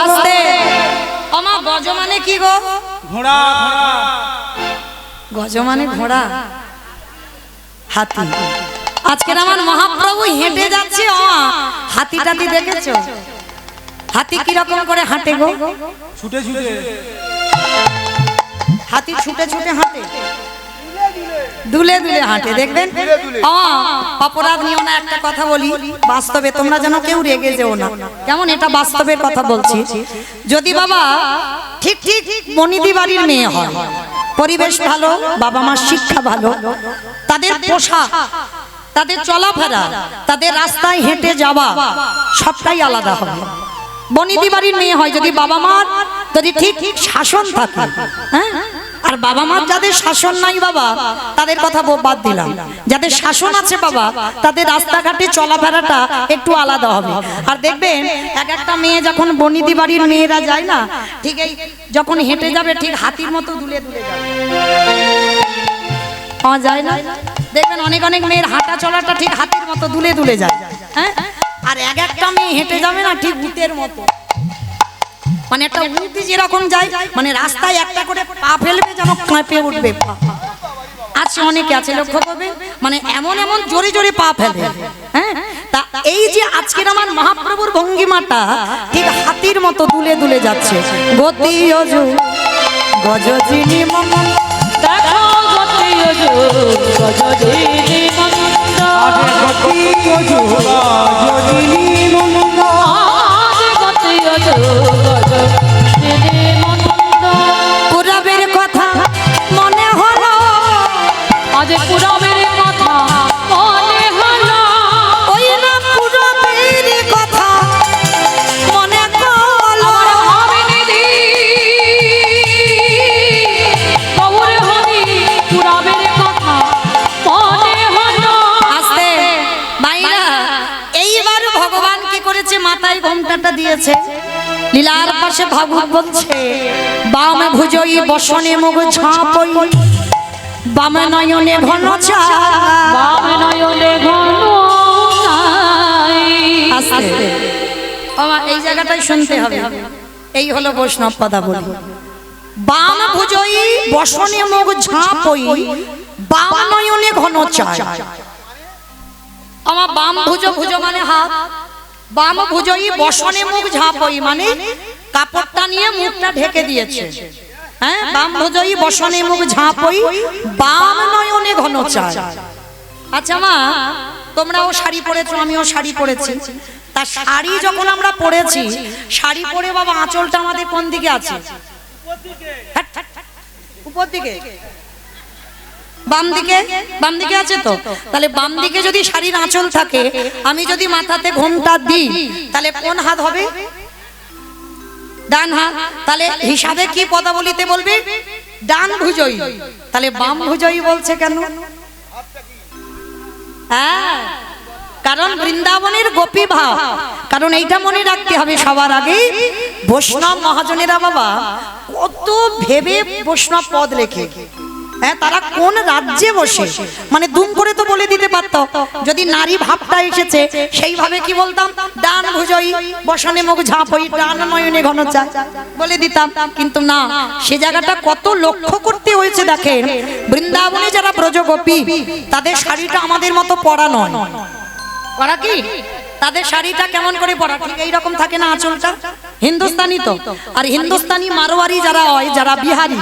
আস্তে আমার গজ মানে কি গো? ঘোড়া। গজ মানে ঘোড়া, হাতি। আজকের আমার মহাপ্রভু হেঁটে যাচ্ছে, হাতি টাতি দেখেছো? হাতি কিরকম করে হাঁটে গো? ছুটে ছুটে। হাতি ছুটে ছুটে হাঁটে, দুলে দুলে হাঁটে, দেখবেন। অপরাধ নিও না। একটা কথা বলি, বাস্তবে তোমরা যেন কেউ রেগে যেও না, কেমন? এটা বাস্তবের কথা বলছি। যদি বাবা ঠিক ঠিক বনিদি বাড়ির মেয়ে হয়, পরিবেশ ভালো, বাবা মার শিক্ষা ভালো, তাদের পোশাক, তাদের চলাফেরা, তাদের রাস্তায় হেঁটে যাওয়া সবটাই আলাদা হবে। বনিদি বাড়ির মেয়ে হয়, যদি বাবা মার যদি ঠিক ঠিক শাসন থাকে, হ্যাঁ, আর বাবা মার যাদের শাসন নাই বাবা, তাদের কথা বাদ দিলাম, যাদের শাসন আছে বাবা, তাদের রাস্তাঘাটে চলাফেরাটা একটু আলাদা হবে। আর দেখবেন এক একটা মেয়ে যখন বনিদি বাড়ির মেয়েরা যায় না, ঠিক এই যখন হেঁটে যাবে ঠিক হাতির মতো দুলে দুলে যাবে, পাওয়া যায় না? দেখবেন অনেক অনেক মেয়ের হাঁটা চলাটা ঠিক হাতির মতো দুলে দুলে যায়, হ্যাঁ। আর এক একটা মেয়ে হেঁটে যাবে না ঠিক উটের মতো, মানে একটা উঠে যেরকম যায়, মানে রাস্তায় একটা করে পা ফেলবে যেন কাঁপে উঠবে পা। আছে অনেকে আছে, লক্ষ্য করবে, মানে এমন এমন জোরে জোরে পা ফেলে, হ্যাঁ। তা এই যে আজকের আমার মহাপ্রভুর ভঙ্গিমাটা ঠিক হাতির মতো দুলে দুলে যাচ্ছে। গতি অজু গজজিনী মম, দেখো গতি অজু গজজিনী মন্দ, গতি অজু গজজিনী মন্দ, গতি অজু গজজিনী মন্দ। পুরবের কথা মনে হলো, আজ পুরবের কথা মনে হলো, ওই না পুরবের কথা মনে হলো, আমার হবে নিধি কবর হবি, পুরবের কথা মনে হলো। আস্তে বাইরা, এইবার ভগবান কি করেছে? মাথায় ঘোমটাটা দিয়েছে। লীলার পাশে ভাগবত বলছে, বাম ভুজই বসনে মুখ ঝাঁপই, বাম নয়নে ঘন চাই। বাম নয়নে ঘন নাই। আস্তে বাবা, এই জায়গাটাই শুনতে হবে। এই হলো বৈষ্ণব পদাবলী। বাম ভুজই বসনে মুখ ঝাঁপই, বাম নয়নে ঘন চাই। আমার বাম ভুজ, ভুজ মানে হাত, বাম ভুজই বসনে মুখ ঝাঁপই মানে কাপড়টা নিয়ে মুখটা ঢেকে দিয়েছে, হ্যাঁ। বাম ভুজই বসনে মুখ ঝাঁপই, বাম নয়নে ঘন চাই। আচ্ছা মা, তোমরাও শাড়ি পরেছো, আমিও শাড়ি পরেছি। তা শাড়ি যখন আমরা পরেছি, শাড়ি পরে বাবা আঁচলটা আমাদের কোন দিকে আছে? উপর দিকে, বাম দিকে, বাম দিকে আছে তো। তাহলে বাম দিকে যদি শাড়ির আঁচল থাকে, আমি যদি মাথাতে ঘোমটা দিই, তাহলে কোন হাত হবে? ডান হাত। তাহলে হিসাবে কি পদাবলিতে বলবে? ডান ভুজই। তাহলে বাম ভুজই বলছে কেন? হ্যাঁ, কারণ বৃন্দাবনের গোপী ভাব। কারণ এইটা মনে রাখতে হবে সবার আগে, বৈষ্ণব মহাজনেরা বাবা কত ভেবে বৈষ্ণব পদ লেখে, হ্যাঁ, তারা কোন রাজ্যে বসে, মানে দুম করে তো বলে দিতে পারতো। যদি নারী ভাবটা এসেছে সেইভাবে কি বলতাম, ডান ভুজই বসনে মুখ ঝাঁপই, ডান নয়নে ঘন চায় বলে দিতাম। কিন্তু না, সে জায়গাটা কত লক্ষ্য করতে হয়েছে দেখেন। বৃন্দাবনে যারা ব্রজগোপী, তাদের শাড়িটা আমাদের মতো পরা নয়। পরা কি? তাদের শাড়িটা কেমন করে পরা, ঠিক এইরকম থাকে না আঁচলটা, হিন্দুস্তানি তো। আর হিন্দুস্তানি মারোয়ারি যারা হয়, যারা বিহারি,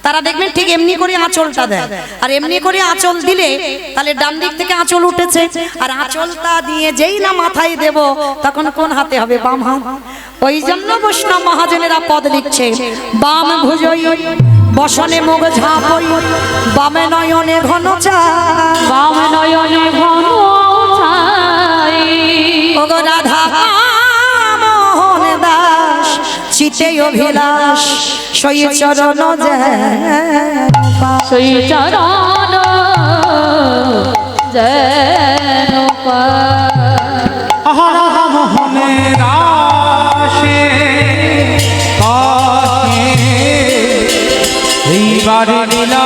তারা দেখবেন ঠিক এমনি করে আঁচলটা দেয়। আর এমনি করে আঁচল দিলে তাহলে ডান দিক থেকে আঁচল উঠেছে, আর আঁচলটা দিয়ে যেই না মাথায় দেব তখন কোন হাতে হবে, বাম হাত। ওই জন্য বৈষ্ণব মহাজনেরা পদ লিখছে, বাম ভুজই বসনে মুখ ঝাঁপই, বামে নয়নে ঘন চায়, বাম নয়নে ঘন ছাই। ওগো রাধা মোহন দাস চিতে অভিলাষ, সই চরণ সেই চরণ যেন পায়। মোহনে রাশে কাছে এইবার লীলা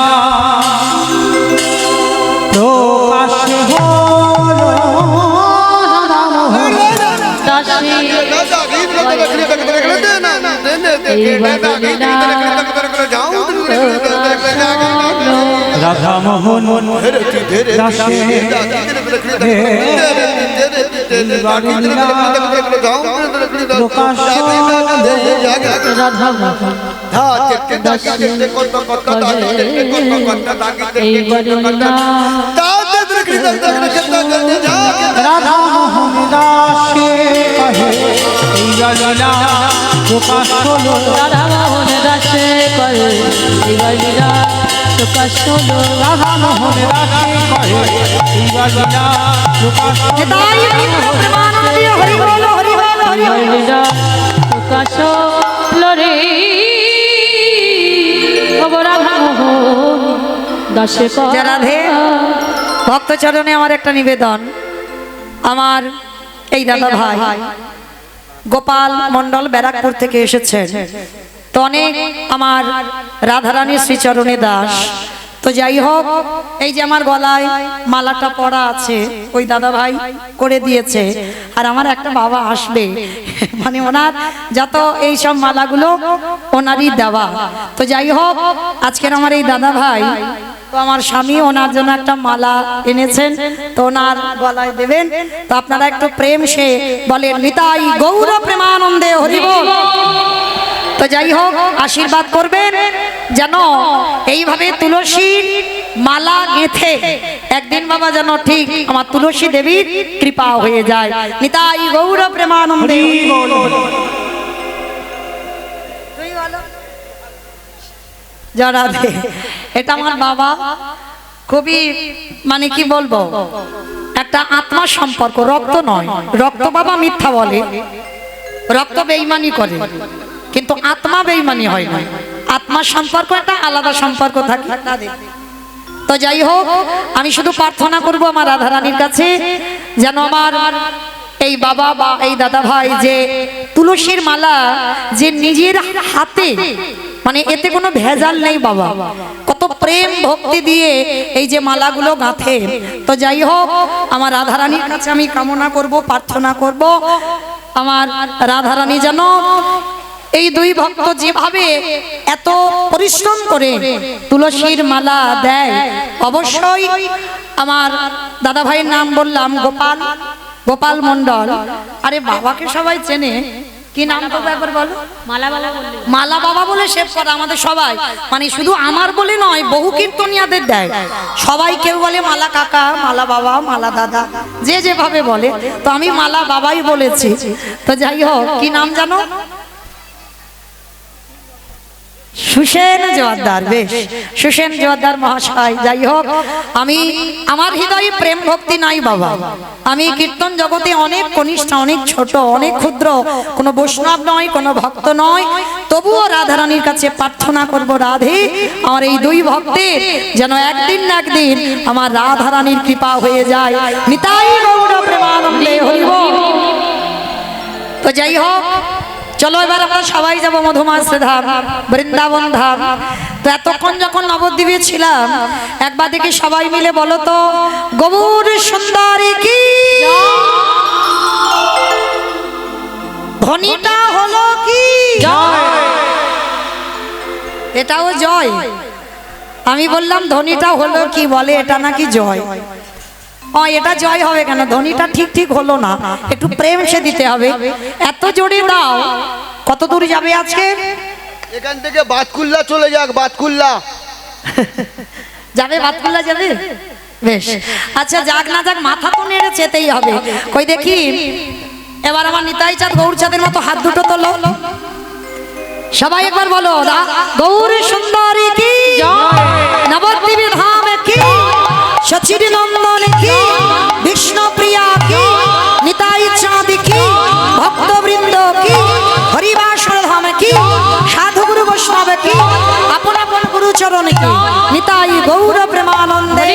প্রকাশ হলো দাসী রাধা মোহন রাশে এইবার লীলা প্রকাশ রাধা মোহন রাধা মোহন দাসে কহে এইবার লীলা প্রকাশ হলো রাধা মোহন দাসে করে এইবার প্রকাশ হলো। রাধা মোহন দাসে কহে এইবার লীলা প্রকাশ হলো এইবার প্রকাশ হলো রে। রাধা মোহন দাসে করে রাধে ভক্ত চরণে আমার একটা নিবেদন। আমার এই দাদা ভাই গোপাল মন্ডল ব্যারাকপুর থেকে এসেছেন, তো অনেক আমার রাধারানীর শ্রীচরণে দাস। তো যাই হোক, এই যে আমার গলায় মালাটা পরা আছে ওই দাদা ভাই করে দিয়েছে, আর আমার একটা বাবা আসবে, মানে ওনার যত এই সব মালাগুলো ওনারই দেওয়া। তো যাই হোক, আজকের আমার এই দাদা ভাই, তো আমার স্বামী ওনার জন্য একটা মালা এনেছেন, তো ওনার গলায় দেবেন। তো আপনারা একটু প্রেম সে বলেন, নিতাই গৌর প্রেমানন্দে হরি বল। তো যাই হোক, আশীর্বাদ করবেন যেন এইভাবে তুলসীর মালা গেঁথে একদিন বাবা যেন ঠিক আমার তুলসী দেবীর কৃপা হয়ে যায়। নিতাই গৌর প্রেমানন্দে হরি বল। যারা এটা আমার বাবা, খুবই মানে কি বলবো, একটা আত্মার সম্পর্ক, রক্ত নয়। রক্ত বাবা মিথ্যা বলে, রক্ত বেঈমানি করে, কিন্তু আত্মা বেঈমানি হয় না। আত্মার সম্পর্ক একটা আলাদা সম্পর্ক থাকে। তো যাই হোক, আমি শুধু প্রার্থনা করব আমার রাধারানীর কাছে যেন আমার এই বাবা বা এই দাদা ভাই যে তুলসীর মালা যে নিজের হাতে, মানে এতে কোনো ভেজাল নেই বাবা, কত প্রেম ভক্তি দিয়ে এই যে মালাগুলো গাঁথে। তো যাই হোক, আমার রাধারানীর কাছে আমি কামনা করব, প্রার্থনা করব আমার রাধারানী যেন এই দুই ভক্ত যেভাবে এত পরিশ্রম করে তুলসীর মালা দেয়, অবশ্যই আমার দাদা ভাইয়ের নাম বললাম গোপাল, গোপাল মন্ডল। আরে বাবাকে সবাই চেনে, কি নাম তো একবার বলো? মালা বাবা বললে মালা বাবা বলে সেভ করা আমাদের সবাই, মানে শুধু আমার বলে নয়, বহু কীর্তনিয়াদের দেয় সবাই। কেউ বলে মালা কাকা, মালা বাবা, মালা দাদা, যে যেভাবে বলে। তো আমি মালা বাবাই বলেছি। তো যাই হোক, কি নাম জানো? সুসেন জোয়ারদার। বেশ, সুসেন জোয়ারদার মহাশয়। যাই হোক, আমি আমার হৃদয়ে প্রেম ভক্তি নাই বাবা, আমি কীর্তন জগতে অনেক কনিষ্ঠ, অনেক ছোট, অনেক ক্ষুদ্র, কোনো বৈষ্ণব নয়, কোনো ভক্ত নয়। তবুও রাধারানীর কাছে প্রার্থনা করব, রাধে আমার এই দুই ভক্তের যেন একদিন না একদিন আমার রাধারানীর কৃপা হয়ে যায়। নিতাই গৌর প্রেমানন্দে হরি বল। তো যাই হোক, চলো এবার আমরা সবাই যাব মধুমাস ধাম, বৃন্দাবন ধাম। তো এতক্ষণ যখন নবদ্বীপে ছিলাম, একবার দেখি সবাই মিলে বলো তো, গৌর সুন্দরী কি ধ্বনিটা হলো কি? এটাও জয়। আমি বললাম ধ্বনিটা হলো কি, বলে এটা নাকি জয়। ও এটা জয় হবে কেন? ধ্বনিটা ঠিক ঠিক হলো না, একটু প্রেম সে দিতে হবে। এত জোরে দাও। কত দূর যাবে আজকে? এখান থেকে বাতকুল্লা চলে যাক, বাতকুল্লা যাবে, বাতকুল্লা যাবে। বেশ, আচ্ছা যাক না যাক, মাথা তো নেড়ে যেতেই হবে। কই দেখি এবার আমার নিতাই চাঁদ গৌর চাঁদের মতো হাত দুটো তোলো। সবাই একবার বলো, গৌর সুন্দরী কি, নবদ্বীপ ধাম কি, সচির নন্দন কি, বিষ্ণু প্রিয়া কি, নিতাই চাঁদ কি, ভক্তবৃন্দ কি, হরিবাসর ধাম কি, সাধু গুরু বৈষ্ণব কি, আপন আপন গুরু চরণ কি, নিতাই গৌর প্রেমানন্দে।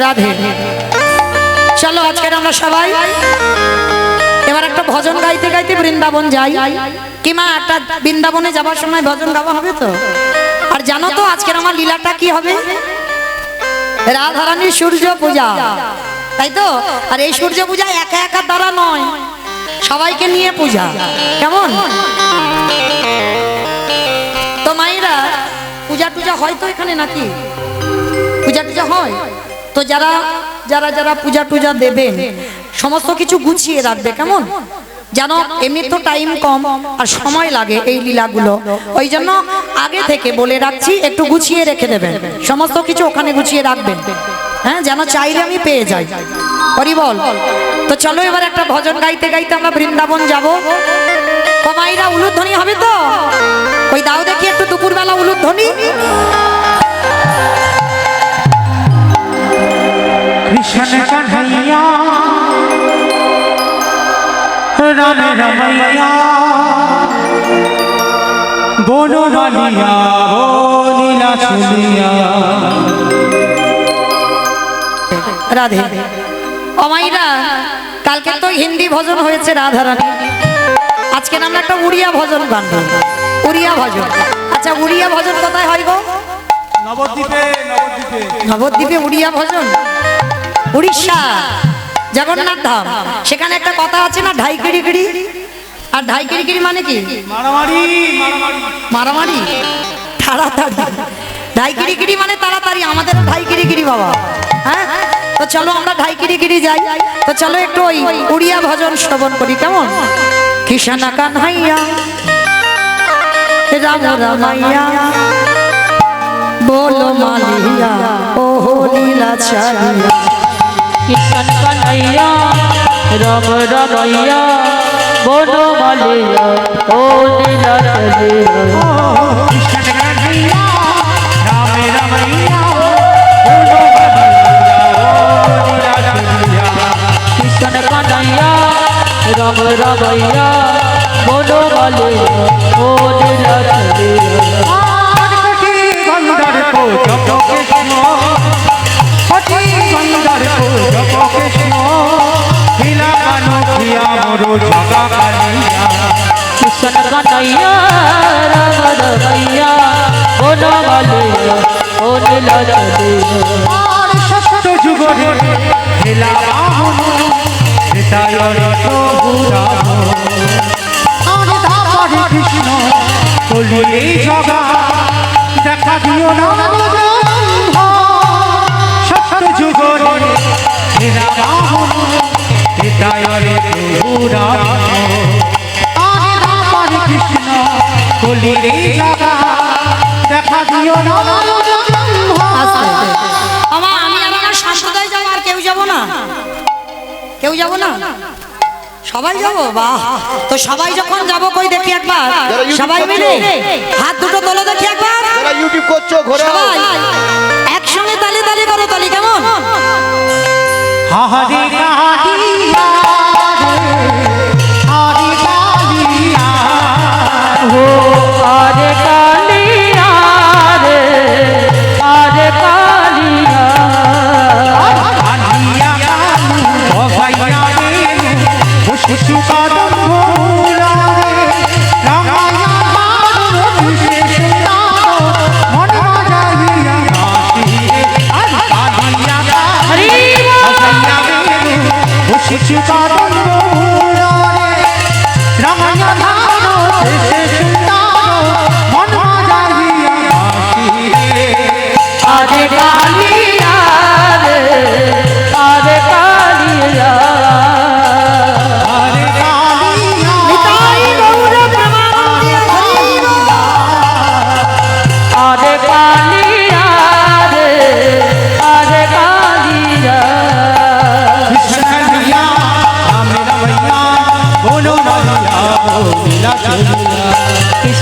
রাধে। চলো আজকের আমরা সবাই এবার একটা ভজন গাইতে গাইতে বৃন্দাবন যাই। কি মা, একটা বৃন্দাবনে যাবার সময় ভজন গাওয়া হবে তো? আর জানো তো আজকের আমার লীলাটা কি হবে? রাধারানীর সূর্য পূজা, তাই তো? আর এই সূর্য পূজা একা একা দ্বারা নয়, সবাইকে নিয়ে পূজা। কেমন? তো মায়েরা, পূজা টুজা হয় তো এখানে নাকি? পূজা টুজা হয় তো? যারা যারা যারা পূজা টুজা দেবেন সমস্ত কিছু গুছিয়ে রাখবে, কেমন? জানো এমনি তো টাইম কম আর সময় লাগে এই লীলাগুলো, ওই জন্য আগে থেকে বলে রাখছি একটু গুছিয়ে রেখে দেবেন, সমস্ত কিছু ওখানে গুছিয়ে রাখবেন, হ্যাঁ, যেন চাইলে আমি পেয়ে যাই। হরি বল। তো চলো এবার একটা ভজন গাইতে গাইতে আমরা বৃন্দাবন যাব। কমাইরা উলুধ্বনি হবে তো? ওই দাও দেখি একটু দুপুরবেলা উলুধ্বনি। কৃষ্ণ কন্হৈয়া রাম রমैया बोलो मालिया लीला सुनिया। রাধে। অমাইরা, কালকে তো হিন্দি ভজন হয়েছে রাধারানী, আজকে আমরা একটা উড়িয়া ভজন গানবো। উড়িয়া ভজন। আচ্ছা উড়িয়া ভজন কোথায় হয় গো? নবদ্বীপে। নবদ্বীপে। নবদ্বীপে উড়িয়া ভজন? উড়িষ্যা জগন্নাথ ধাম, সেখানে একটা কথা আছে না, ঢাই কিড়ি কিড়ি। আর ঢাই কিড়ি কিড়ি মানে কি? মারামারি। মারামারি, তাড়াতাড়ি। ঢাই কিড়ি কিড়ি মানে তাড়াতাড়ি, আমাদের ঢাই কিড়ি কিড়ি বাবা। হ্যাঁ, তো চলো আমরা ঢাই কিড়ি কিড়ি যাই। তো চলো একটু ওই উড়িয়া ভজন শ্রবণ করি, কেমন? কৃষ্ণ কানহাইয়া রাম রামাইয়া बोलो मालिया ओ लीला छाड़िया। কৃষ্ণ কানাইয়া রাম রমैया बोलो मालिया ओ लीला छाड़िया। কৃষ্ণ কন্হৈয়া রাম রমैया बोलो मालिया लीला सुनिया। কৃষ্ণ কানাইয়া রাম রমैया बोलो मालिया ओ लीला छाड़िया। গঙ্গার কো জপ কৃষ্ণ, সতী গঙ্গার কো জপ কৃষ্ণ, লীলা কানো প্রিয়া মোরো জগা কালিয়া। কৃষ্ণ কানাইয়া রাম রমैया बोलो मालिया ओ लीला छाड़िया। সত্য যুগরে লীলা বাহন হৃদয়ের প্রভু রাম। আর ধাপরে কৃষ্ণ কলিয়ে জগা দেখা দিও না। সত্য যুগরে লীলা বাহন হৃদয়ের প্রভু রাম। আর ধাপরে কৃষ্ণ কলিয়ে জগা দেখা দিও না। আমি আর সম্প্রদায় যাবো, আর কেউ যাবো না? কেউ যাবো না? সবাই যাবো? বাহ। তো সবাই যখন যাবো, কই দেখি একবার সবাই মিলে হাত দুটো তোলো দেখি একবার। যারা ইউটিউব করছো ঘোরে সবাই একসঙ্গে তালি তালি করো, তালি কেমন? হরে কালিয়া হরে কালিয়া हो आरे कालिया रे आरे कालिया। কালিয়া ও ভাইয়া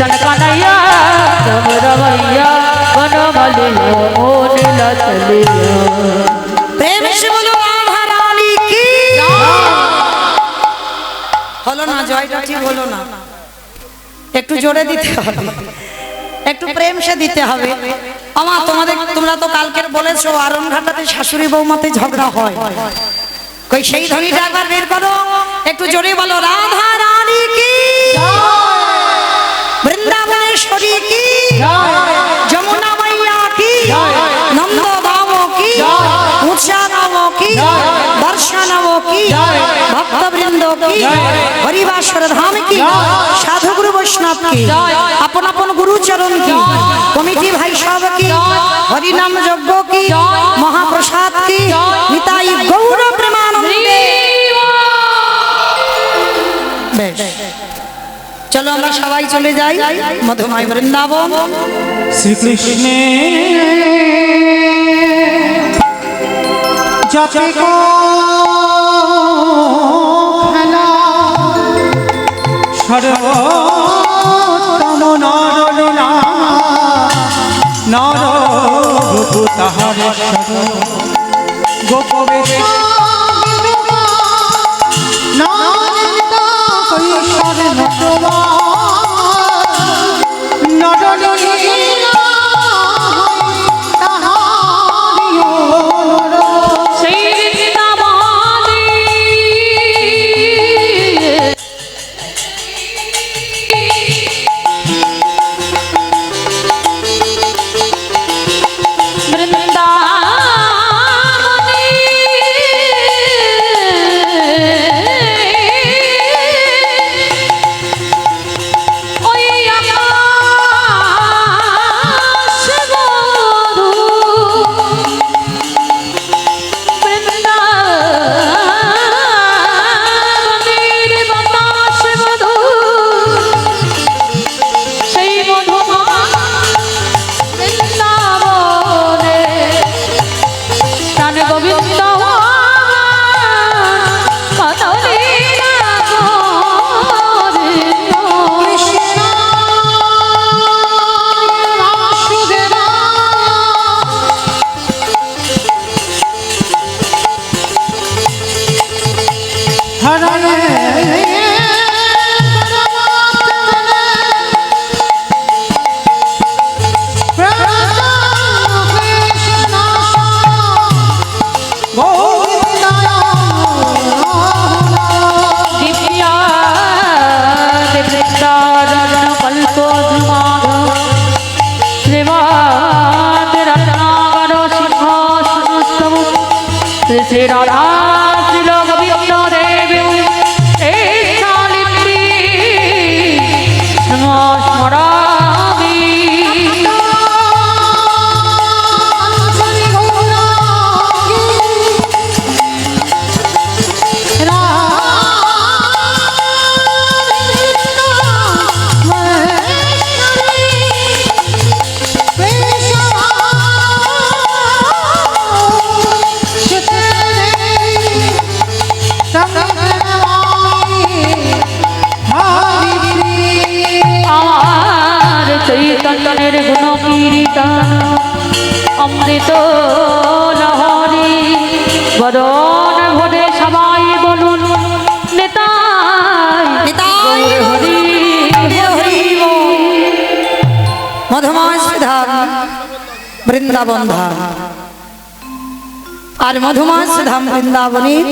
कृष्ण कन्हैया राम रमैया बनमाली ओ नीला चलिया प्रेम से बोलो राधा रानी की হলো না, জয়টা ঠিক হলো না, একটু জোরে দিতে হবে, একটু প্রেম সে দিতে হবে। আমার তোমরা তো কালকের বলেছো আরন ঘাটাতে শাশুড়ি বৌমাতে ঝগড়া হয়, কই সেই ধ্বনিটা একবার বের করো, একটু জোরে বলো রাধা রানী কি, বৃন্দাবনেশ্বরী কি, যমুনা मैया की, नंद बाबो की, ऊंचा नामों की, वर्षा नामों की, भक्त वृंदों की, हरिवासर धाम की, साधु गुरु वैष्णव की, अपन अपन गुरु चरण की, कमिटी भाई साहब की, हरि नाम यज्ञ की, महाप्रसाद की, निताई गौर प्रेमानंदे। बेश चलो আমরা সবাই চলে যাই মধুময় বৃন্দাবন। শ্রীকৃষ্ণ যাতে খেলা সর্বোত্তম নরলীলা নররূপ তাহার গোপবেশ श्री राधा श्रीलोक विष्णु देवी स्मरामि চৈতন্যের গুণ কীর্তন অমৃত লহরী বদন ভরে সবাই বলুন নেতাই নিতাই হরি হরি মধুময় ধাম বৃন্দাবন ধাম। আর মধুময় ধাম বৃন্দাবনের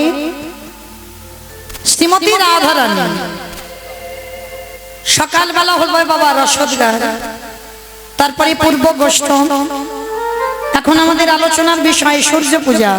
শ্রীমতী রাধা রানী সকালবেলা হল বাবা রসদগার, তারপরে পূর্ব গোষ্ঠ। এখন আমাদের আলোচনার বিষয় সূর্য পূজা।